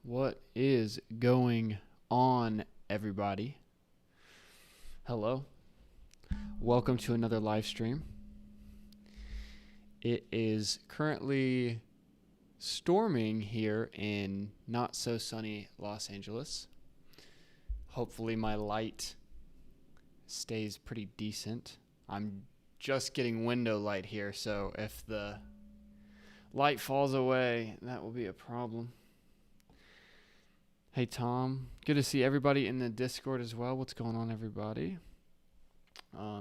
What is going on, everybody? Hello. Welcome to another live stream. It is currently storming here in not so sunny Los Angeles. Hopefully my light stays pretty decent. I'm just getting window light here, so if the light falls away, that will be a problem. Hey Tom, good to see everybody in the Discord as well. What's going on, everybody?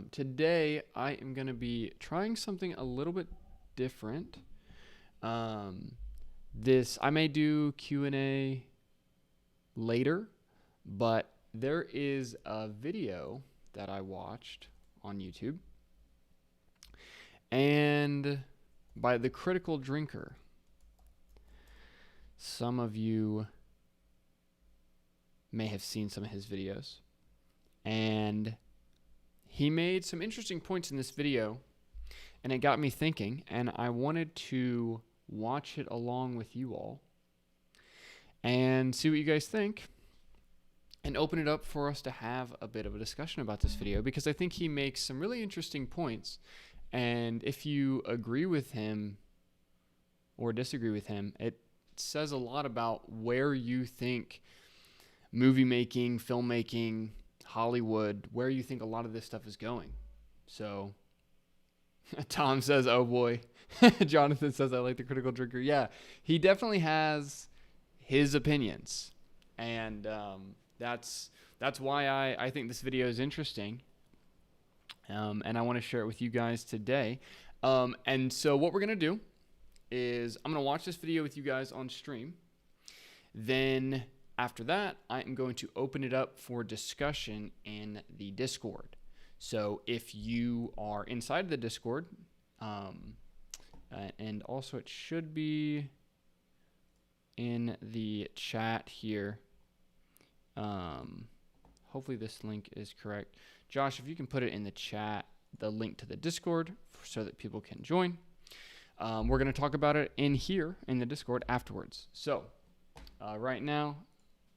Today I am going to be trying something a little bit different. I may do Q&A later, but there is a video that I watched on YouTube, and by The Critical Drinker. Some of you may have seen some of his videos, and he made some interesting points in this video, and it got me thinking, and I wanted to watch it along with you all and see what you guys think and open it up for us to have a bit of a discussion about this video, because I think he makes some really interesting points, and if you agree with him or disagree with him, it says a lot about where you think movie making, filmmaking, Hollywood, where you think a lot of this stuff is going. So Tom says, oh boy. Jonathan says, I like The Critical Drinker. Yeah, he definitely has his opinions. And that's why I think this video is interesting. And I want to share it with you guys today. And so what we're going to do is I'm going to watch this video with you guys on stream. Then after that, I am going to open it up for discussion in the Discord. So if you are inside the Discord, and also it should be in the chat here. Hopefully this link is correct. Josh, if you can put it in the chat, the link to the Discord so that people can join. We're going to talk about it in here in the Discord afterwards. So right now,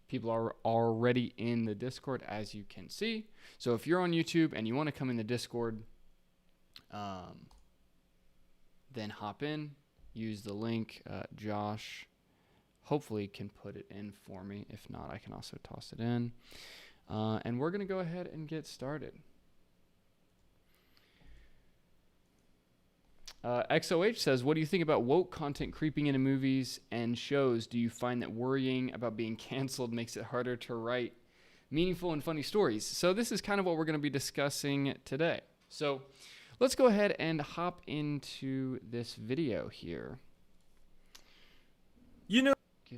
people are already in the Discord, as you can see. So if you're on YouTube and you want to come in the Discord, then hop in, use the link. Josh hopefully can put it in for me. If not, I can also toss it in. And we're going to go ahead and get started. XOH says, what do you think about woke content creeping into movies and shows? Do you find that worrying about being canceled makes it harder to write meaningful and funny stories? So this is kind of what we're going to be discussing today. So let's go ahead and hop into this video here. Give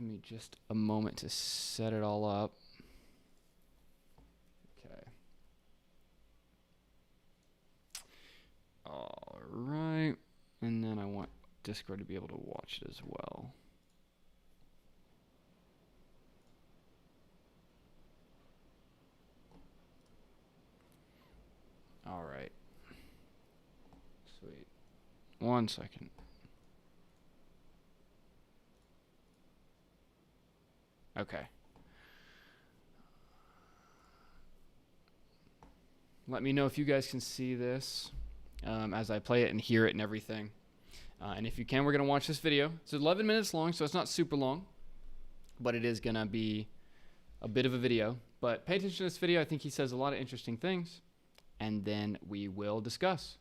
me just a moment to set it all up. Okay. All right. And then I want Discord to be able to watch it as well. All right. Sweet. 1 second. Okay. Let me know if you guys can see this as I play it and hear it and everything. And if you can, we're going to watch this video. It's 11 minutes long, so it's not super long, but it is going to be a bit of a video. But pay attention to this video. I think he says a lot of interesting things, and then we will discuss.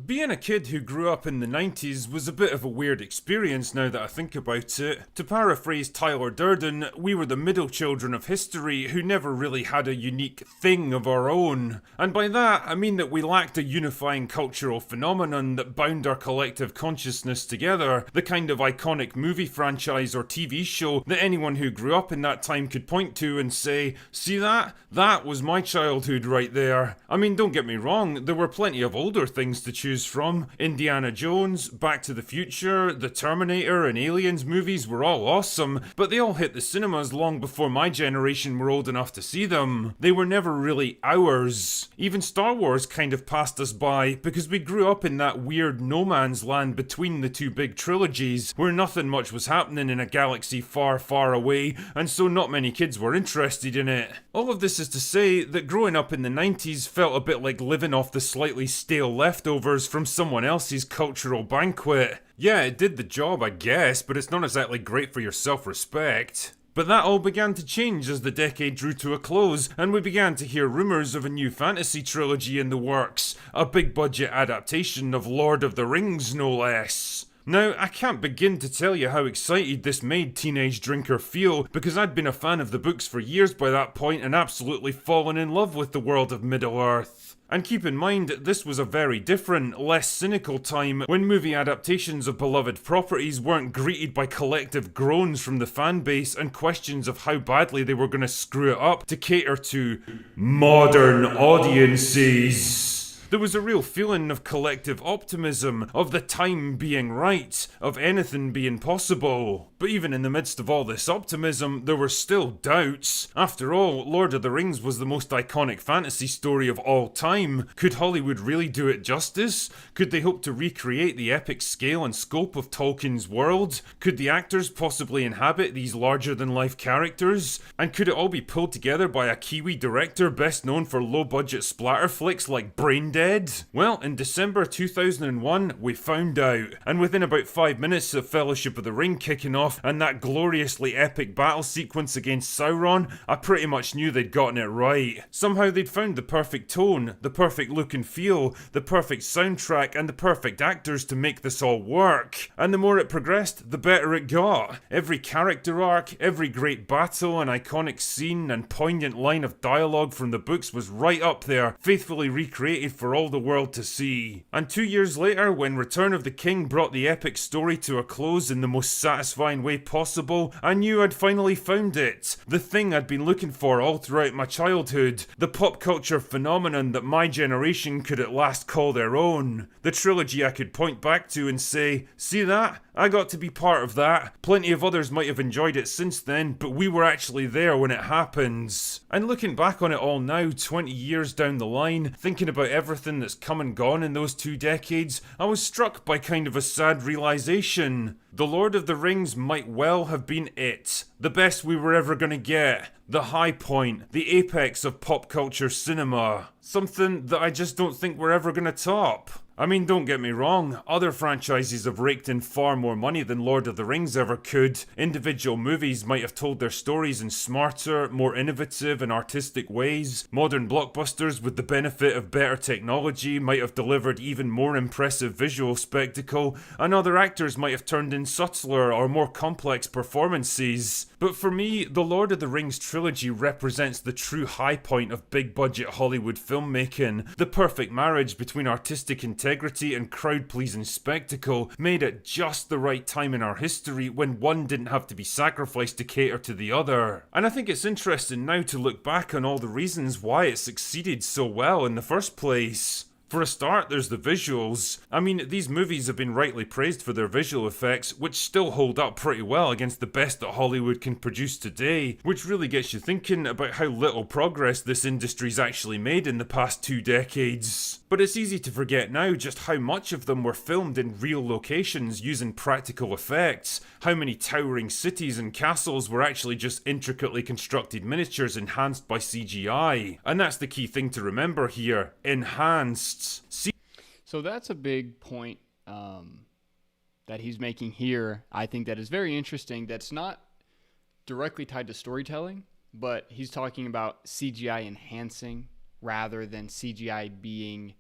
Being a kid who grew up in the 90s was a bit of a weird experience now that I think about it. To paraphrase Tyler Durden, we were the middle children of history who never really had a unique thing of our own. And by that, I mean that we lacked a unifying cultural phenomenon that bound our collective consciousness together, the kind of iconic movie franchise or TV show that anyone who grew up in that time could point to and say, see that? That was my childhood right there. I mean, don't get get me wrong, there were plenty of older things to choose from. Indiana Jones, Back to the Future, the Terminator and Aliens movies were all awesome, but they all hit the cinemas long before my generation were old enough to see them. They were never really ours. Even Star Wars kind of passed us by because we grew up in that weird no man's land between the two big trilogies, where nothing much was happening in a galaxy far, far away, and so not many kids were interested in it. All of this is to say that growing up in the 90s felt a bit like living off the slightly stale leftovers from someone else's cultural banquet. Yeah, it did the job, I guess, but it's not exactly great for your self-respect. But that all began to change as the decade drew to a close, and we began to hear rumours of a new fantasy trilogy in the works, a big budget adaptation of Lord of the Rings no less. Now, I can't begin to tell you how excited this made Teenage Drinker feel, because I'd been a fan of the books for years by that point and absolutely fallen in love with the world of Middle-earth. And keep in mind, this was a very different, less cynical time when movie adaptations of beloved properties weren't greeted by collective groans from the fan base and questions of how badly they were going to screw it up to cater to modern audiences. There was a real feeling of collective optimism, of the time being right, of anything being possible. But even in the midst of all this optimism, there were still doubts. After all, Lord of the Rings was the most iconic fantasy story of all time. Could Hollywood really do it justice? Could they hope to recreate the epic scale and scope of Tolkien's world? Could the actors possibly inhabit these larger-than-life characters? And could it all be pulled together by a Kiwi director best known for low-budget splatter flicks like Brain Dead? Well, in December 2001, we found out. And within about 5 minutes of Fellowship of the Ring kicking off, and that gloriously epic battle sequence against Sauron, I pretty much knew they'd gotten it right. Somehow they'd found the perfect tone, the perfect look and feel, the perfect soundtrack, and the perfect actors to make this all work. And the more it progressed, the better it got. Every character arc, every great battle, and iconic scene, and poignant line of dialogue from the books was right up there, faithfully recreated for all the world to see. And 2 years later, when Return of the King brought the epic story to a close in the most satisfying way possible, I knew I'd finally found it. The thing I'd been looking for all throughout my childhood. The pop culture phenomenon that my generation could at last call their own. The trilogy I could point back to and say, see that? I got to be part of that. Plenty of others might have enjoyed it since then, but we were actually there when it happens. And looking back on it all now, 20 years down the line, thinking about everything that's come and gone in those 2 decades, I was struck by kind of a sad realization. The Lord of the Rings might well have been it. The best we were ever gonna get. The high point, the apex of pop culture cinema. Something that I just don't think we're ever gonna top. I mean, don't get me wrong, other franchises have raked in far more money than Lord of the Rings ever could. Individual movies might have told their stories in smarter, more innovative and artistic ways. Modern blockbusters with the benefit of better technology might have delivered even more impressive visual spectacle, and other actors might have turned in subtler or more complex performances. But for me, the Lord of the Rings trilogy represents the true high point of big budget Hollywood filmmaking, the perfect marriage between artistic integrity and crowd-pleasing spectacle, made at just the right time in our history when one didn't have to be sacrificed to cater to the other. And I think it's interesting now to look back on all the reasons why it succeeded so well in the first place. For a start, there's the visuals. I mean, these movies have been rightly praised for their visual effects, which still hold up pretty well against the best that Hollywood can produce today, which really gets you thinking about how little progress this industry's actually made in the past 2 decades. But it's easy to forget now just how much of them were filmed in real locations using practical effects, how many towering cities and castles were actually just intricately constructed miniatures enhanced by CGI. And that's the key thing to remember here, enhanced. So that's a big point that he's making here. I think that is very interesting. That's not directly tied to storytelling, but he's talking about CGI enhancing rather than CGI being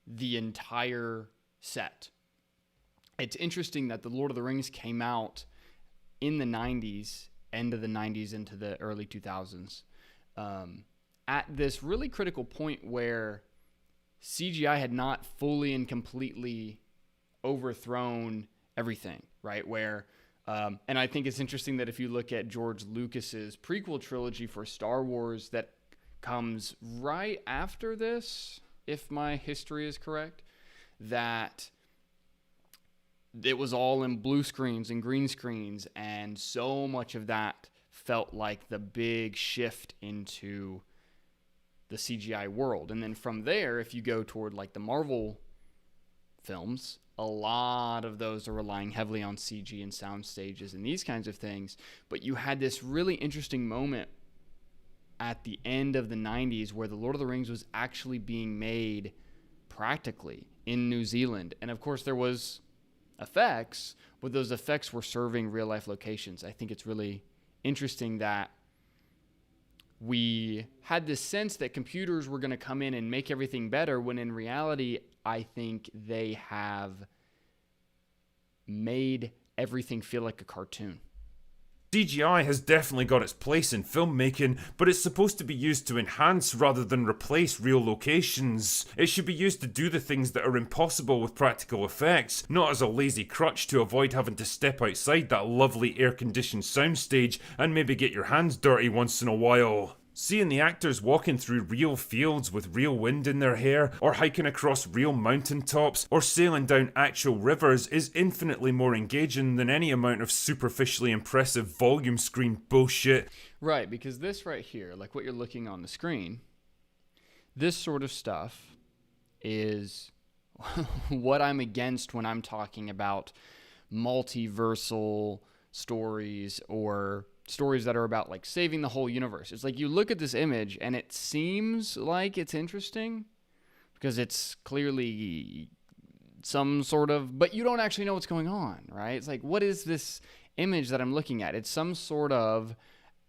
the entire set. It's interesting that The Lord of the Rings came out in the 90s, end of the 90s into the early 2000s, at this really critical point where CGI had not fully and completely overthrown everything, right? Where, and I think it's interesting that if you look at George Lucas's prequel trilogy for Star Wars, that comes right after this, if my history is correct, that it was all in blue screens and green screens, and so much of that felt like the big shift into the CGI world. And then from there, if you go toward like the Marvel films, a lot of those are relying heavily on CG and sound stages and these kinds of things. But you had this really interesting moment at the end of the 90s where the Lord of the Rings was actually being made practically in New Zealand. And of course there was effects, but those effects were serving real life locations. I think it's really interesting that we had this sense that computers were going to come in and make everything better, when in reality, I think they have made everything feel like a cartoon. CGI has definitely got its place in filmmaking, but it's supposed to be used to enhance rather than replace real locations. It should be used to do the things that are impossible with practical effects, not as a lazy crutch to avoid having to step outside that lovely air-conditioned soundstage and maybe get your hands dirty once in a while. Seeing the actors walking through real fields with real wind in their hair, or hiking across real mountaintops, or sailing down actual rivers is infinitely more engaging than any amount of superficially impressive volume screen bullshit. Right, because this right here, like what you're looking on the screen, this sort of stuff is what I'm against when I'm talking about multiversal stories or stories that are about like saving the whole universe. It's like you look at this image and it seems like it's interesting because it's clearly some sort of, but you don't actually know what's going on, right? It's like, what is this image that I'm looking at? It's some sort of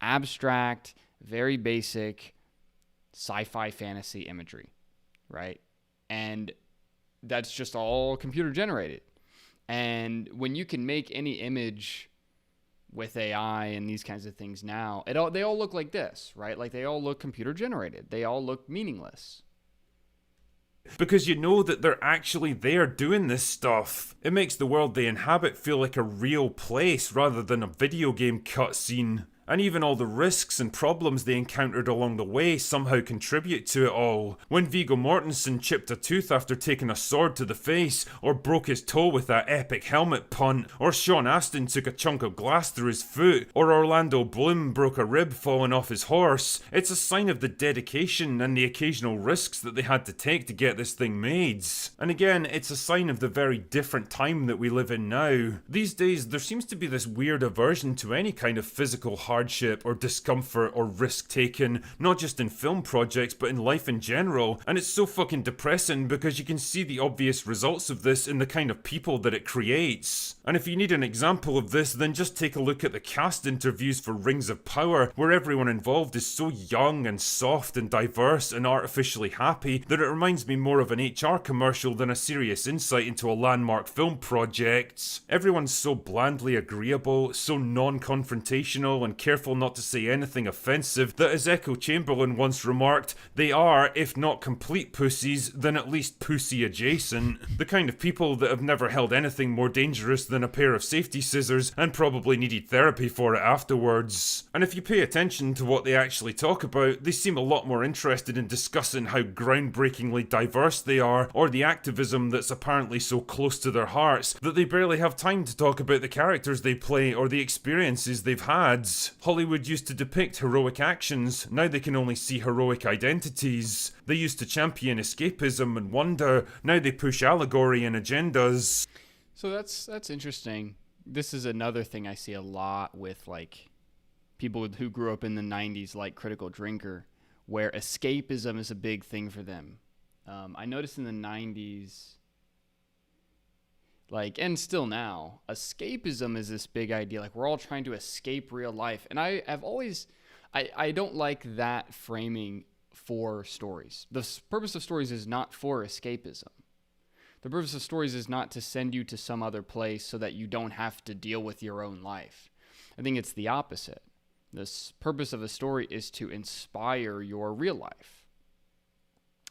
abstract, very basic sci-fi fantasy imagery, right? And that's just all computer generated. And when you can make any image with AI and these kinds of things now, they all look like this, right? Like they all look computer generated. They all look meaningless. Because you know that they're actually there doing this stuff. It makes the world they inhabit feel like a real place rather than a video game cutscene. And even all the risks and problems they encountered along the way somehow contribute to it all. When Viggo Mortensen chipped a tooth after taking a sword to the face, or broke his toe with that epic helmet punt, or Sean Astin took a chunk of glass through his foot, or Orlando Bloom broke a rib falling off his horse, it's a sign of the dedication and the occasional risks that they had to take to get this thing made. And again, it's a sign of the very different time that we live in now. These days, there seems to be this weird aversion to any kind of physical hardship or discomfort or risk taken, not just in film projects but in life in general, and it's so fucking depressing because you can see the obvious results of this in the kind of people that it creates. And if you need an example of this, then just take a look at the cast interviews for Rings of Power, where everyone involved is so young and soft and diverse and artificially happy that it reminds me more of an HR commercial than a serious insight into a landmark film project. Everyone's so blandly agreeable, so non-confrontational and careful not to say anything offensive that, as Echo Chamberlain once remarked, they are, if not complete pussies, then at least pussy adjacent. The kind of people that have never held anything more dangerous than a pair of safety scissors and probably needed therapy for it afterwards. And if you pay attention to what they actually talk about, they seem a lot more interested in discussing how groundbreakingly diverse they are, or the activism that's apparently so close to their hearts that they barely have time to talk about the characters they play or the experiences they've had. Hollywood used to depict heroic actions, now they can only see heroic identities. They used to champion escapism and wonder, now they push allegory and agendas. So that's interesting. This is another thing I see a lot with like people who grew up in the 90s, like Critical Drinker, where escapism is a big thing for them. I noticed in the 90s, like, and still now, escapism is this big idea. Like, we're all trying to escape real life. And I don't like that framing for stories. The purpose of stories is not for escapism. The purpose of stories is not to send you to some other place so that you don't have to deal with your own life. I think it's the opposite. The purpose of a story is to inspire your real life.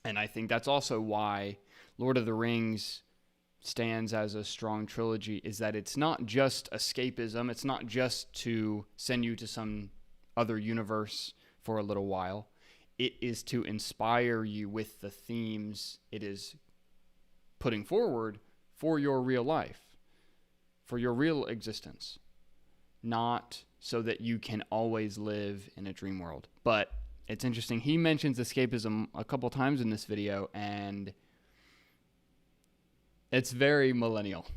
And I think that's also why Lord of the Rings stands as a strong trilogy, is that it's not just escapism. It's not just to send you to some other universe for a little while. it is to inspire you with the themes it is putting forward for your real life, for your real existence, not so that you can always live in a dream world. But it's interesting. He mentions escapism a couple times in this video, and it's very millennial.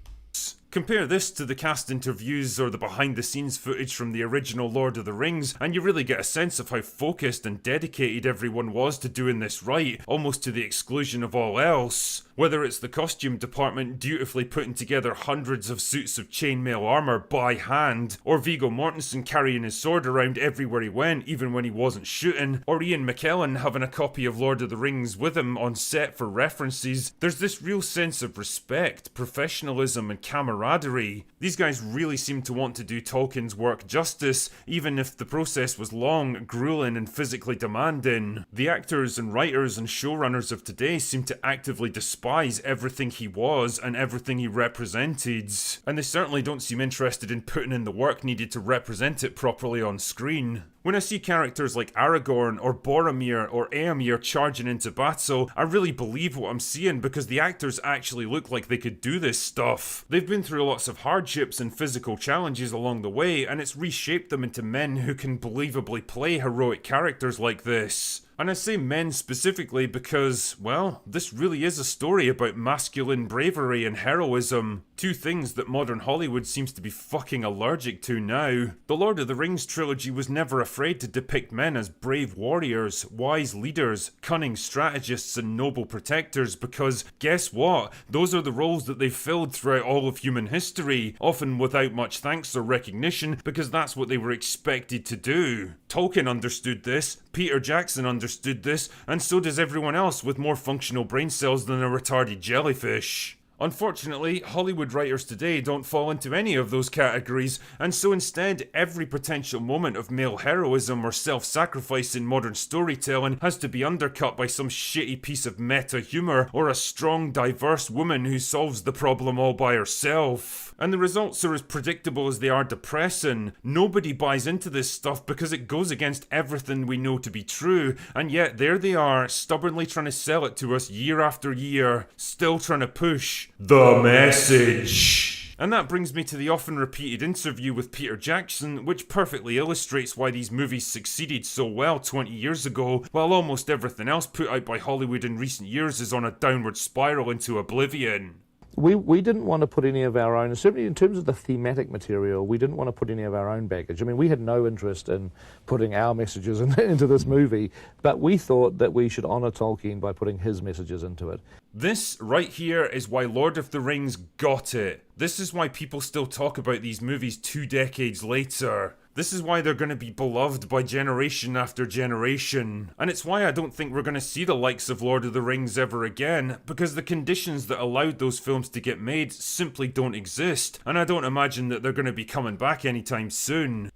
Compare this to the cast interviews or the behind-the-scenes footage from the original Lord of the Rings, and you really get a sense of how focused and dedicated everyone was to doing this right, almost to the exclusion of all else. Whether it's the costume department dutifully putting together hundreds of suits of chainmail armour by hand, or Viggo Mortensen carrying his sword around everywhere he went, even when he wasn't shooting, or Ian McKellen having a copy of Lord of the Rings with him on set for references, there's this real sense of respect, professionalism and camaraderie. These guys really seem to want to do Tolkien's work justice, even if the process was long, grueling and physically demanding. The actors and writers and showrunners of today seem to actively despise everything he was and everything he represented, and they certainly don't seem interested in putting in the work needed to represent it properly on screen. When I see characters like Aragorn or Boromir or Éomer charging into battle, I really believe what I'm seeing because the actors actually look like they could do this stuff. They've been through lots of hardships and physical challenges along the way, and it's reshaped them into men who can believably play heroic characters like this. And I say men specifically because, well, this really is a story about masculine bravery and heroism. Two things that modern Hollywood seems to be fucking allergic to now. The Lord of the Rings trilogy was never afraid to depict men as brave warriors, wise leaders, cunning strategists and noble protectors because, guess what? Those are the roles that they've filled throughout all of human history, often without much thanks or recognition because that's what they were expected to do. Tolkien understood this, Peter Jackson understood this, and so does everyone else with more functional brain cells than a retarded jellyfish. Unfortunately, Hollywood writers today don't fall into any of those categories, and so instead, every potential moment of male heroism or self-sacrifice in modern storytelling has to be undercut by some shitty piece of meta-humor or a strong, diverse woman who solves the problem all by herself. And the results are as predictable as they are depressing. Nobody buys into this stuff because it goes against everything we know to be true, and yet there they are, stubbornly trying to sell it to us year after year, still trying to push the message. And that brings me to the often repeated interview with Peter Jackson, which perfectly illustrates why these movies succeeded so well 20 years ago, while almost everything else put out by Hollywood in recent years is on a downward spiral into oblivion. We didn't want to put any of our own, certainly in terms of the thematic material, we didn't want to put any of our own baggage. I mean, we had no interest in putting our messages into this movie, but we thought that we should honour Tolkien by putting his messages into it. This right here is why Lord of the Rings got it. This is why people still talk about these movies 2 decades later. This is why they're going to be beloved by generation after generation. And it's why I don't think we're going to see the likes of Lord of the Rings ever again, because the conditions that allowed those films to get made simply don't exist, and I don't imagine that they're going to be coming back anytime soon.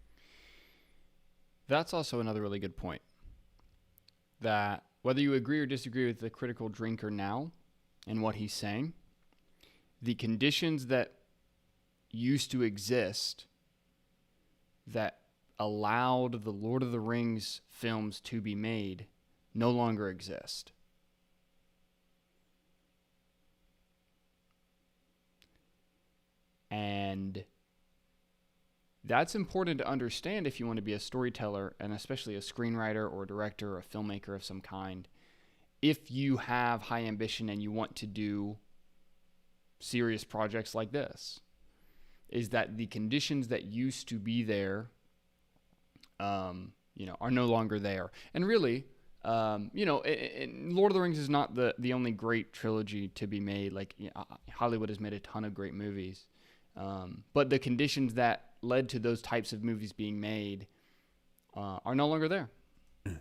That's also another really good point. That whether you agree or disagree with the critical drinker now and what he's saying, the conditions that used to exist that allowed the Lord of the Rings films to be made no longer exist. And that's important to understand if you want to be a storyteller, and especially a screenwriter or a director or a filmmaker of some kind. If you have high ambition and you want to do serious projects like this, is that the conditions that used to be there, are no longer there. And really, Lord of the Rings is not the only great trilogy to be made. Like, Hollywood has made a ton of great movies. But the conditions that led to those types of movies being made are no longer there.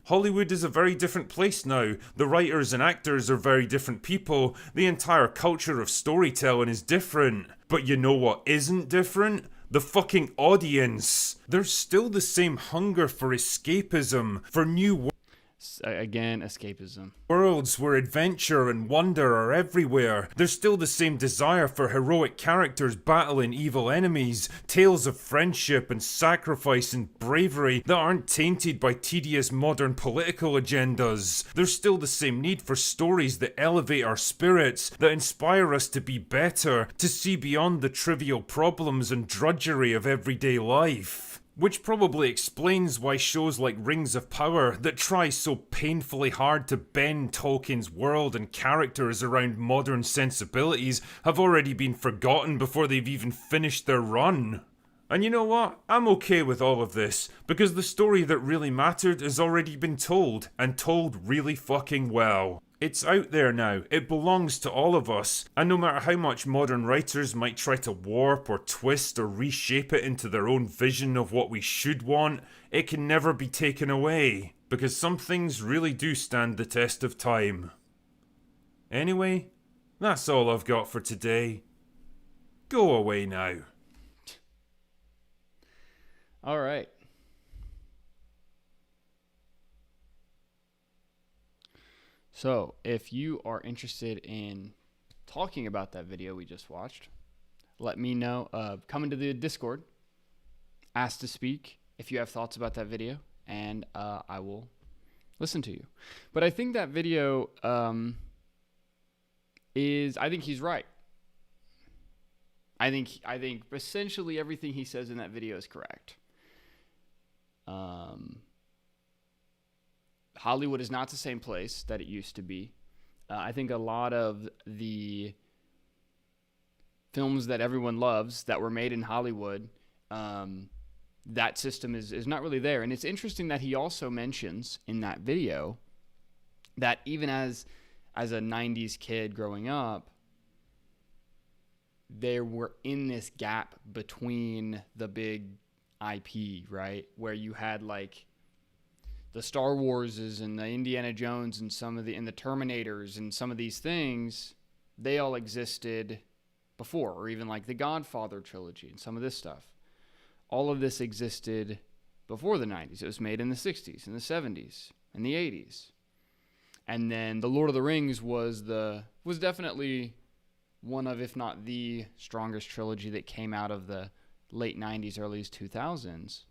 Hollywood is a very different place now. The writers and actors are very different people. The entire culture of storytelling is different. But you know what isn't different? The fucking audience. There's still the same hunger for escapism, for new Again, escapism. Worlds where adventure and wonder are everywhere. There's still the same desire for heroic characters battling evil enemies, tales of friendship and sacrifice and bravery that aren't tainted by tedious modern political agendas. There's still the same need for stories that elevate our spirits, that inspire us to be better, to see beyond the trivial problems and drudgery of everyday life. Which probably explains why shows like Rings of Power, that try so painfully hard to bend Tolkien's world and characters around modern sensibilities, have already been forgotten before they've even finished their run. And you know what? I'm okay with all of this, because the story that really mattered has already been told, and told really fucking well. It's out there now, it belongs to all of us, and no matter how much modern writers might try to warp or twist or reshape it into their own vision of what we should want, it can never be taken away, because some things really do stand the test of time. Anyway, that's all I've got for today. Go away now. All right. So, if you are interested in talking about that video we just watched, let me know. Come into the Discord, ask to speak if you have thoughts about that video, and I will listen to you. But I think that video I think he's right. I think essentially everything he says in that video is correct. Hollywood is not the same place that it used to be. I think a lot of the films that everyone loves that were made in Hollywood, that system is not really there. And it's interesting that he also mentions in that video that even as a 90s kid growing up, there were in this gap between the big IP, right? Where you had like the Star Warses and the Indiana Jones and the Terminators and some of these things, they all existed before, or even like the Godfather trilogy and some of this stuff. All of this existed before the 90s. It was made in the 60s and the 70s and the 80s. And then The Lord of the Rings was definitely one of, if not the strongest trilogy that came out of the late 90s, early 2000s.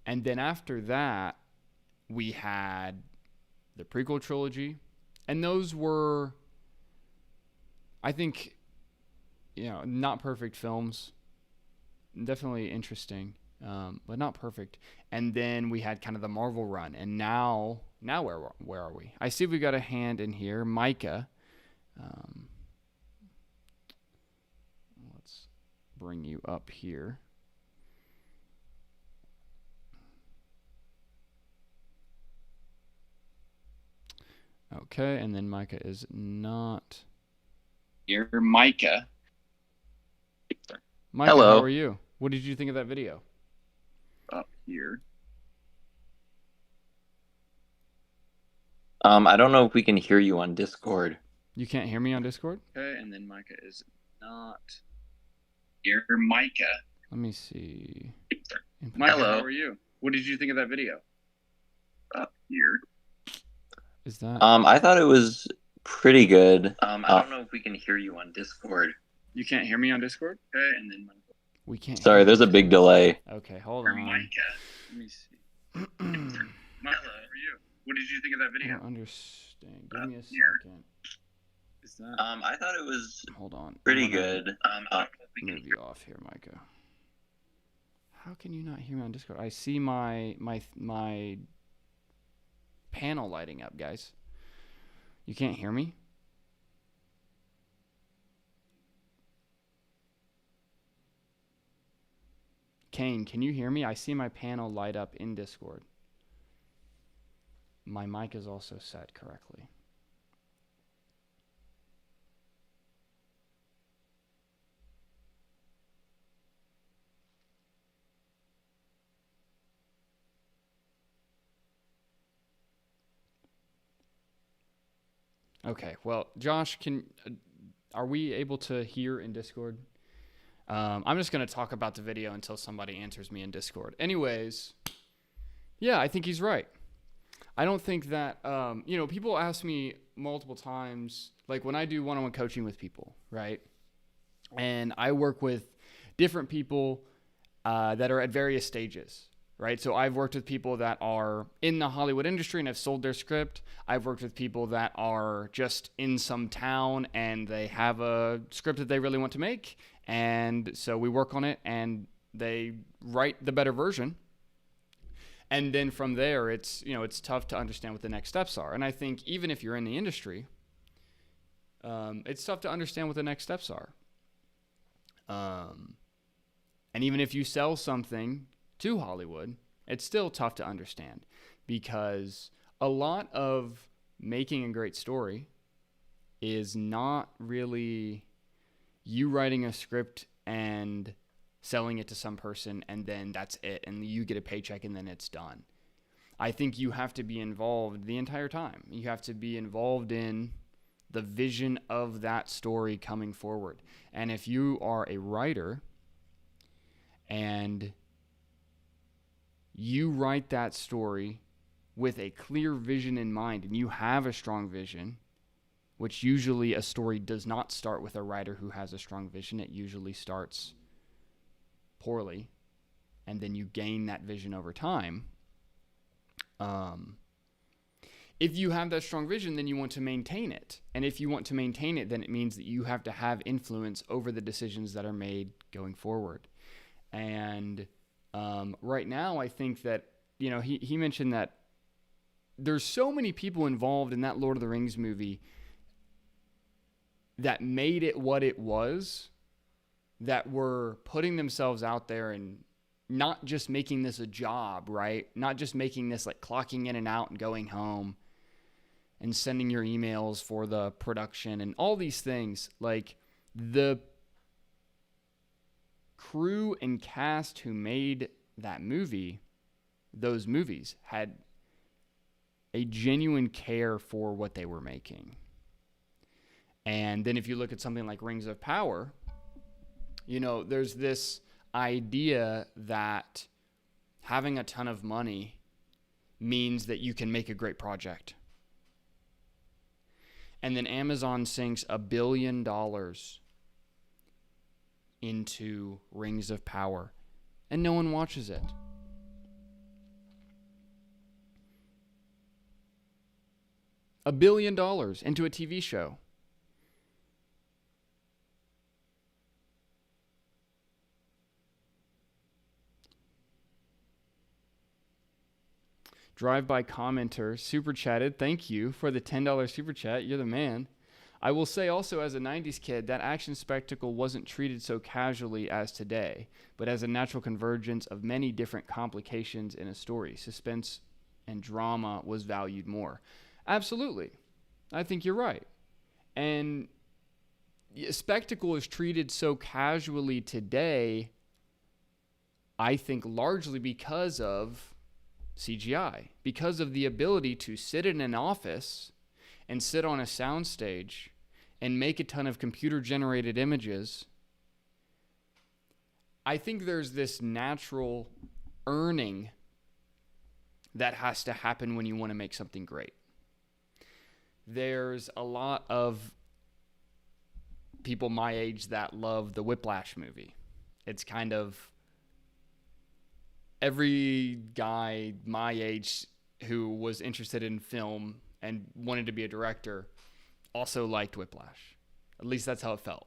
And then after that, we had the prequel trilogy. And those were, I think, not perfect films. Definitely interesting, but not perfect. And then we had kind of the Marvel run. And now where are we? I see we got a hand in here. Micah. Let's bring you up here. Okay, and then Micah is not here. Micah. Hello. How are you? What did you think of that video? Up here. I don't know if we can hear you on Discord. You can't hear me on Discord? Okay, and then Micah is not here. Micah. Let me see. Micah, how are you? What did you think of that video? Up here. Is that? I thought it was pretty good. I don't know if we can hear you on Discord. You can't hear me on Discord? Okay, and then Micah. We can't. Sorry, there's a big delay. Okay, hold on. Micah. Let me see. Micah, how are you? What did you think of that I video? don't understand. Give me a here. second. Is that? I thought it was Hold on. pretty good. Move you off here, Micah. How can you not hear me on Discord? I see my panel lighting up, guys. You can't hear me? Kane, can you hear me? I see my panel light up in Discord. My mic is also set correctly. Okay, well, Josh, are we able to hear in Discord? I'm just going to talk about the video until somebody answers me in Discord. Anyways, Yeah, I think he's right. I don't think that, people ask me multiple times, like when I do one-on-one coaching with people, right? And I work with different people that are at various stages, right? So I've worked with people that are in the Hollywood industry and have sold their script. I've worked with people that are just in some town and they have a script that they really want to make. And so we work on it and they write the better version. And then from there, it's tough to understand what the next steps are. And I think even if you're in the industry, it's tough to understand what the next steps are. And even if you sell something to Hollywood, it's still tough to understand because a lot of making a great story is not really you writing a script and selling it to some person and then that's it and you get a paycheck and then it's done. I think you have to be involved the entire time. You have to be involved in the vision of that story coming forward. And if you are a writer and you write that story with a clear vision in mind and you have a strong vision, which usually a story does not start with a writer who has a strong vision. It usually starts poorly, and then you gain that vision over time. If you have that strong vision, then you want to maintain it. And if you want to maintain it, then it means that you have to have influence over the decisions that are made going forward. And right now, I think that, he mentioned that there's so many people involved in that Lord of the Rings movie that made it what it was, that were putting themselves out there and not just making this a job, right? Not just making this like clocking in and out and going home and sending your emails for the production and all these things. Like the crew and cast who made that movie, those movies, had a genuine care for what they were making. And then if you look at something like Rings of Power, there's this idea that having a ton of money means that you can make a great project. And then Amazon sinks $1 billion into Rings of Power, and no one watches it. $1 billion into a TV show. Drive-by commenter super chatted. Thank you for the $10 super chat. You're the man. I will say also as a 90s kid, that action spectacle wasn't treated so casually as today, but as a natural convergence of many different complications in a story. Suspense and drama was valued more. Absolutely. I think you're right. And spectacle is treated so casually today, I think largely because of CGI, because of the ability to sit in an office and sit on a soundstage and make a ton of computer-generated images. I think there's this natural earning that has to happen when you want to make something great. There's a lot of people my age that love the Whiplash movie. It's kind of every guy my age who was interested in film and wanted to be a director also liked Whiplash. At least that's how it felt.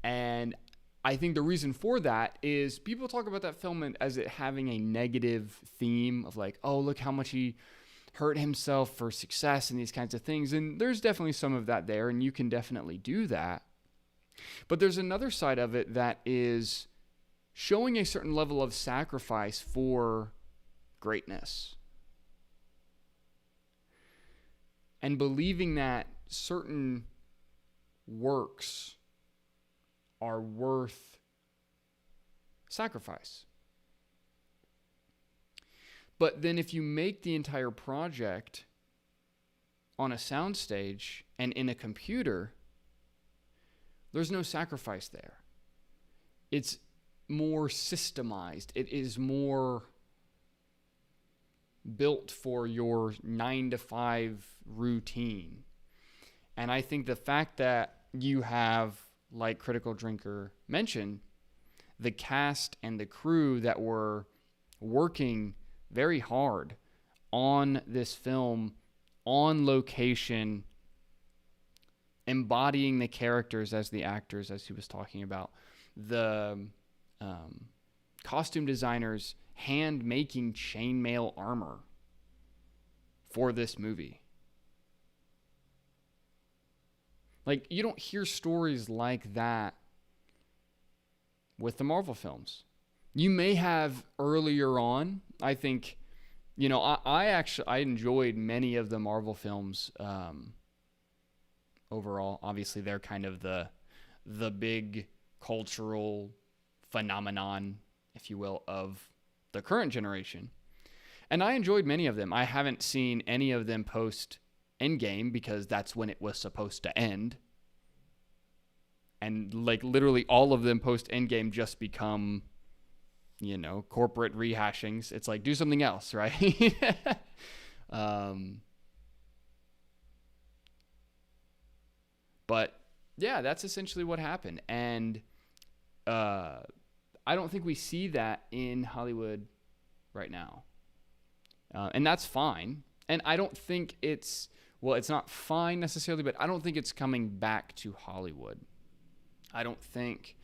And I think the reason for that is people talk about that film as it having a negative theme of like, oh, look how much he hurt himself for success and these kinds of things. And there's definitely some of that there, and you can definitely do that. But there's another side of it that is showing a certain level of sacrifice for greatness. And believing that certain works are worth sacrifice. But then if you make the entire project on a soundstage and in a computer, there's no sacrifice there. It's more systemized. It is more built for your 9 to 5 routine. And I think the fact that you have, like Critical Drinker mentioned, the cast and the crew that were working very hard on this film, on location, embodying the characters as the actors, as he was talking about, the costume designers hand making chainmail armor for this movie. Like, you don't hear stories like that with the Marvel films. You may have earlier on. I think, I enjoyed many of the Marvel films overall. Obviously, they're kind of the big cultural phenomenon, if you will, of the current generation. And I enjoyed many of them. I haven't seen any of them post Endgame because that's when it was supposed to end. And like literally all of them post Endgame just become, corporate rehashings. It's like, do something else, right? But yeah, that's essentially what happened. And I don't think we see that in Hollywood right now. And that's fine. And I don't think it's not fine necessarily, but I don't think it's coming back to Hollywood. I don't think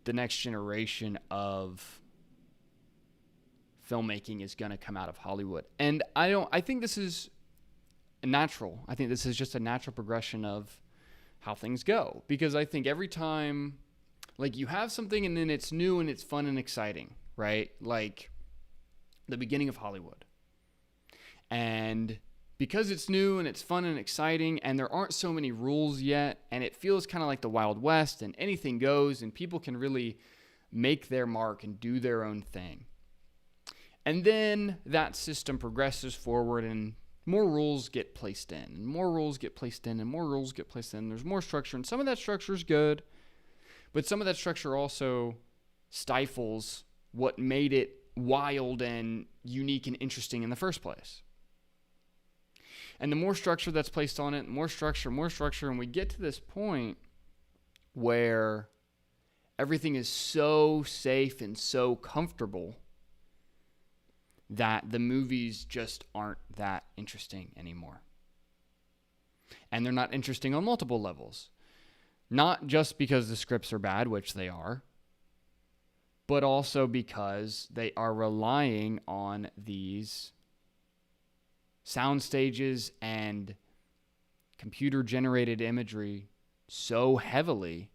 the next generation of filmmaking is going to come out of Hollywood. And I think this is natural. I think this is just a natural progression of how things go. Because I think every time, like, you have something and then it's new and it's fun and exciting, right? Like the beginning of Hollywood. And because it's new and it's fun and exciting and there aren't so many rules yet and it feels kind of like the Wild West and anything goes and people can really make their mark and do their own thing. And then that system progresses forward and more rules get placed in and more rules get placed in and more rules get placed in. There's more structure, and some of that structure is good, but some of that structure also stifles what made it wild and unique and interesting in the first place. And the more structure that's placed on it, more structure, and we get to this point where everything is so safe and so comfortable that the movies just aren't that interesting anymore. And they're not interesting on multiple levels. Not just because the scripts are bad, which they are, but also because they are relying on these sound stages and computer-generated imagery so heavily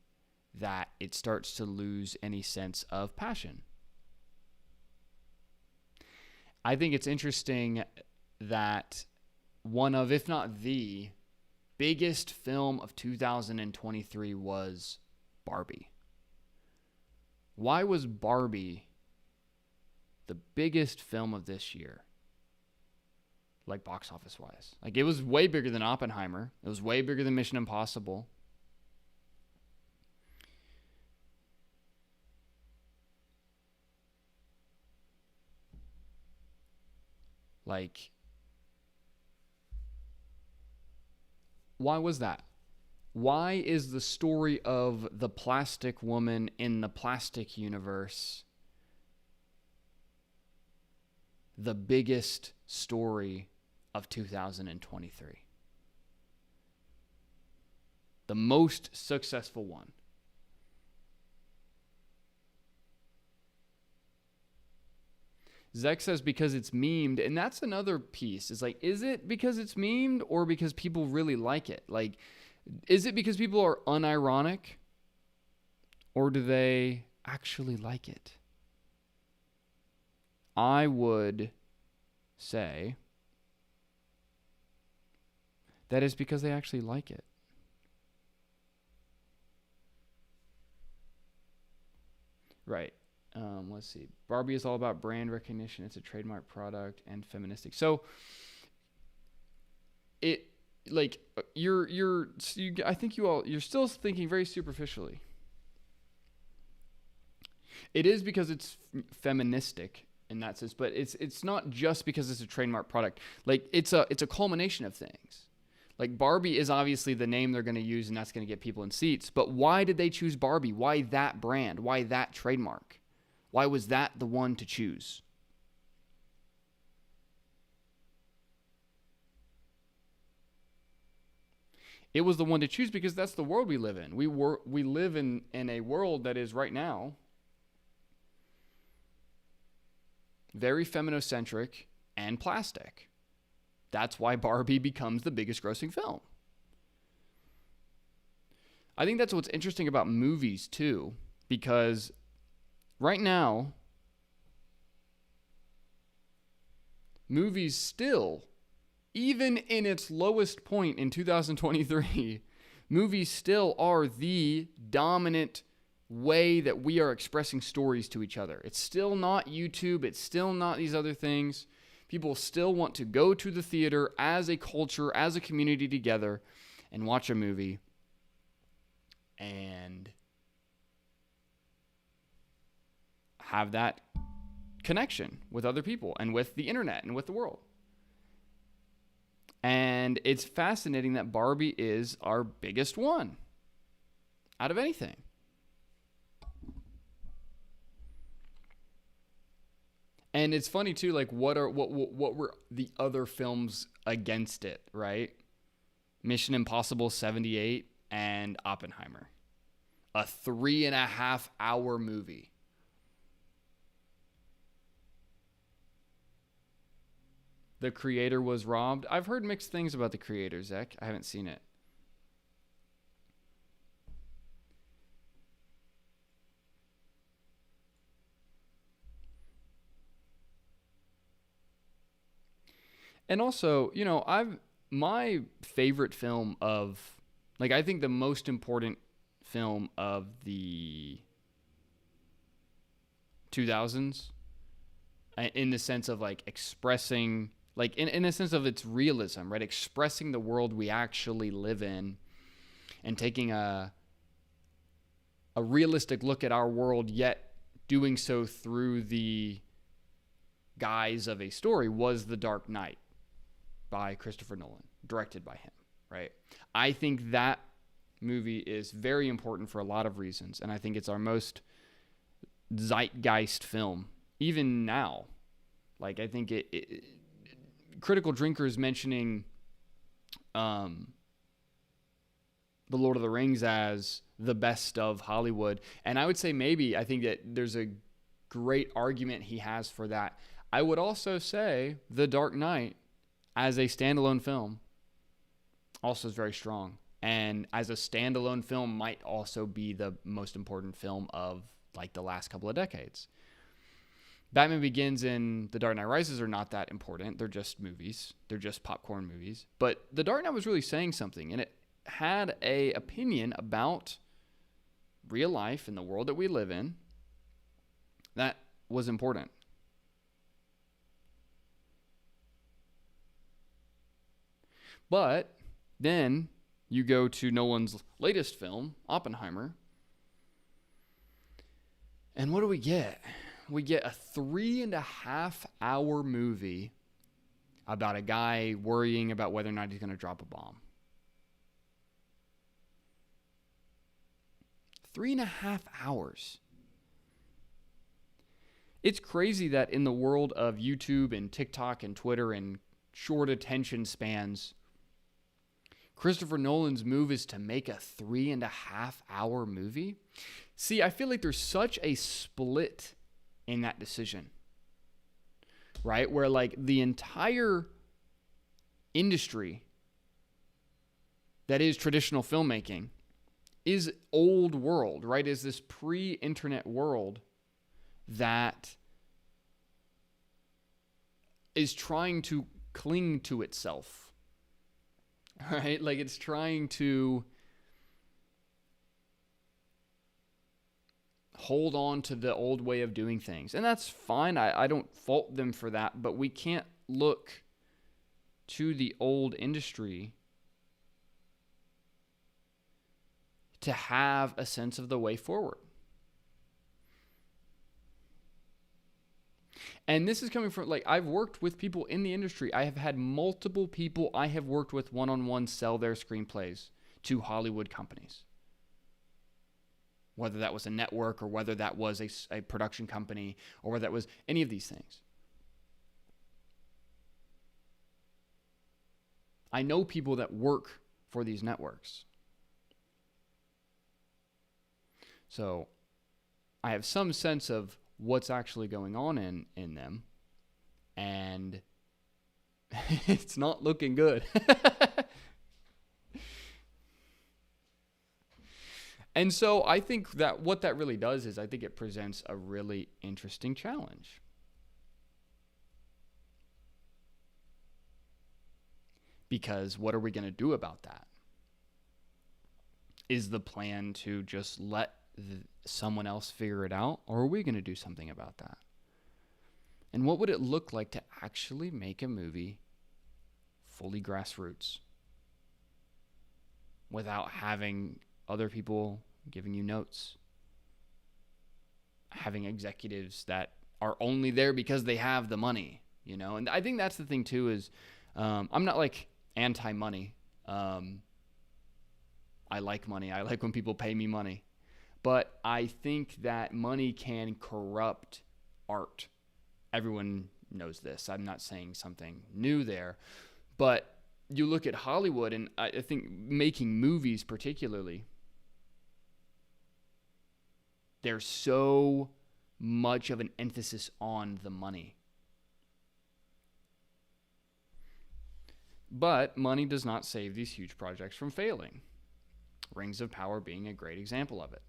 that it starts to lose any sense of passion. I think it's interesting that one of, if not the biggest film of 2023 was Barbie. Why was Barbie the biggest film of this year? Like, box office wise. Like, it was way bigger than Oppenheimer. It was way bigger than Mission Impossible. Like, why was that? Why is the story of the plastic woman in the plastic universe the biggest story of 2023? The most successful one. Zek says because it's memed, and that's another piece. It's like, is it because it's memed or because people really like it? Like, is it because people are unironic or do they actually like it? I would say that is because they actually like it. Right. Let's see. Barbie is all about brand recognition. It's a trademark product and feministic. So it, like, I think you're still thinking very superficially. It is because it's feministic in that sense, but it's not just because it's a trademark product. Like it's a culmination of things. Like Barbie is obviously the name they're going to use, and that's going to get people in seats. But why did they choose Barbie? Why that brand? Why that trademark? Why was that the one to choose? It was the one to choose because that's the world we live in. We live in a world that is right now very feminocentric and plastic. That's why Barbie becomes the biggest grossing film. I think that's what's interesting about movies too, because right now, movies still, even in its lowest point in 2023, movies still are the dominant way that we are expressing stories to each other. It's still not YouTube. It's still not these other things. People still want to go to the theater as a culture, as a community together, and watch a movie and have that connection with other people and with the internet and with the world. And it's fascinating that Barbie is our biggest one out of anything. And it's funny too, like what were the other films against it, right? Mission Impossible 78 and Oppenheimer. A 3.5 hour movie. The creator was robbed. I've heard mixed things about the creator, Zach. I haven't seen it. And also, you know, my favorite film of, like, I think the most important film of the 2000s, in the sense of like expressing, like in a sense of its realism, right? Expressing the world we actually live in and taking a realistic look at our world, yet doing so through the guise of a story, was The Dark Knight by Christopher Nolan, directed by him, right? I think that movie is very important for a lot of reasons, and I think it's our most zeitgeist film, even now. Like, I think Critical Drinkers mentioning The Lord of the Rings as the best of Hollywood, and I would say maybe, I think that there's a great argument he has for that. I would also say The Dark Knight, as a standalone film, also is very strong. And as a standalone film, might also be the most important film of like the last couple of decades. Batman Begins and The Dark Knight Rises are not that important. They're just movies. They're just popcorn movies. But The Dark Knight was really saying something, and it had a opinion about real life and the world that we live in that was important. But then you go to Nolan's latest film, Oppenheimer, and what do we get? We get a 3.5 hour movie about a guy worrying about whether or not he's going to drop a bomb. 3.5 hours. It's crazy that in the world of YouTube and TikTok and Twitter and short attention spans, Christopher Nolan's move is to make a 3.5 hour movie. See, I feel like there's such a split in that decision, right? Where like the entire industry that is traditional filmmaking is old world, right? Is this pre-internet world that is trying to cling to itself. Right? Like it's trying to hold on to the old way of doing things. And that's fine. I don't fault them for that, but we can't look to the old industry to have a sense of the way forward. And this is coming from, like, I've worked with people in the industry. I have had multiple people I have worked with one-on-one sell their screenplays to Hollywood companies. Whether that was a network or whether that was a production company or whether that was any of these things. I know people that work for these networks. So I have some sense of what's actually going on in them. And it's not looking good. And so I think that what that really does is I think it presents a really interesting challenge. Because what are we going to do about that? Is the plan to just let someone else figure it out, or are we going to do something about that? And what would it look like to actually make a movie fully grassroots without having other people giving you notes, having executives that are only there because they have the money, you know? And I think that's the thing too is I'm not like anti-money. I like money. I like when people pay me money. But I think that money can corrupt art. Everyone knows this. I'm not saying something new there. But you look at Hollywood, and I think making movies particularly, there's so much of an emphasis on the money. But money does not save these huge projects from failing. Rings of Power being a great example of it.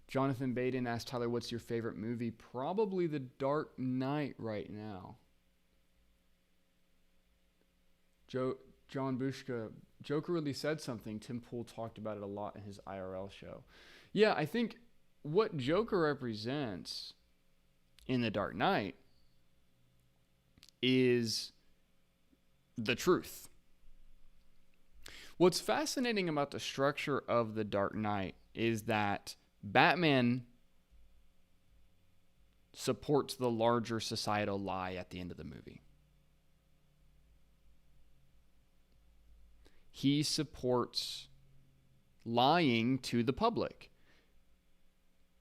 Jonathan Baden asked Tyler, what's your favorite movie? Probably The Dark Knight right now. John Bushka, Joker really said something. Tim Pool talked about it a lot in his IRL show. Yeah, I think what Joker represents in The Dark Knight is the truth. What's fascinating about the structure of The Dark Knight is that Batman supports the larger societal lie at the end of the movie. He supports lying to the public.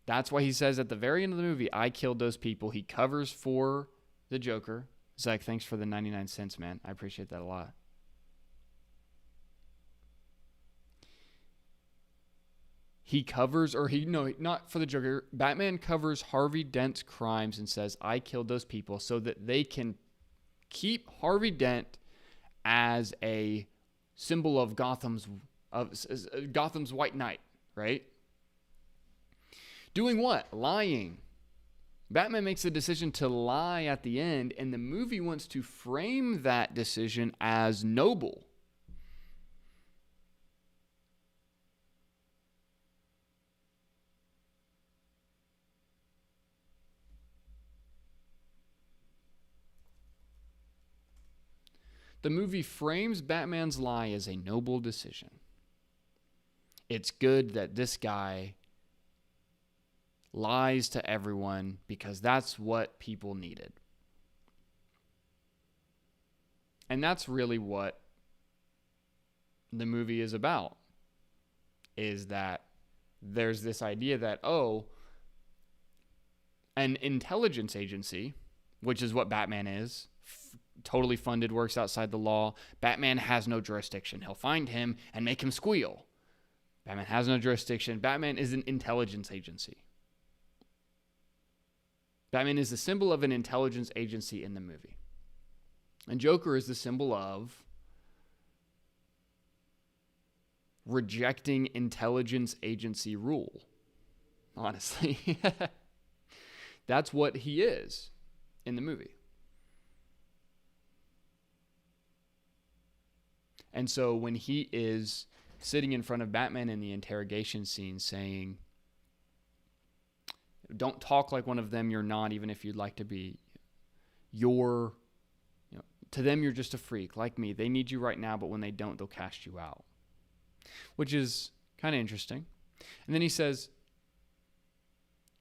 That's why he says at the very end of the movie, I killed those people. He covers for the Joker. Zach, thanks for the 99 cents, man. I appreciate that a lot. He covers, not for the Joker. Batman covers Harvey Dent's crimes and says, I killed those people, so that they can keep Harvey Dent as a symbol of Gotham's White Knight, right? Doing what? Lying. Batman makes a decision to lie at the end, and the movie wants to frame that decision as noble. The movie frames Batman's lie as a noble decision. It's good that this guy lies to everyone because that's what people needed. And that's really what the movie is about, is that there's this idea that, an intelligence agency, which is what Batman is, totally funded, works outside the law. Batman has no jurisdiction. He'll find him and make him squeal. Batman has no jurisdiction. Batman is an intelligence agency. Batman is the symbol of an intelligence agency in the movie. And Joker is the symbol of rejecting intelligence agency rule. Honestly. That's what he is in the movie. And so when he is sitting in front of Batman in the interrogation scene saying, don't talk like one of them, you're not, even if you'd like to be. To them, you're just a freak, like me. They need you right now, but when they don't, they'll cast you out. which is kind of interesting. And then he says,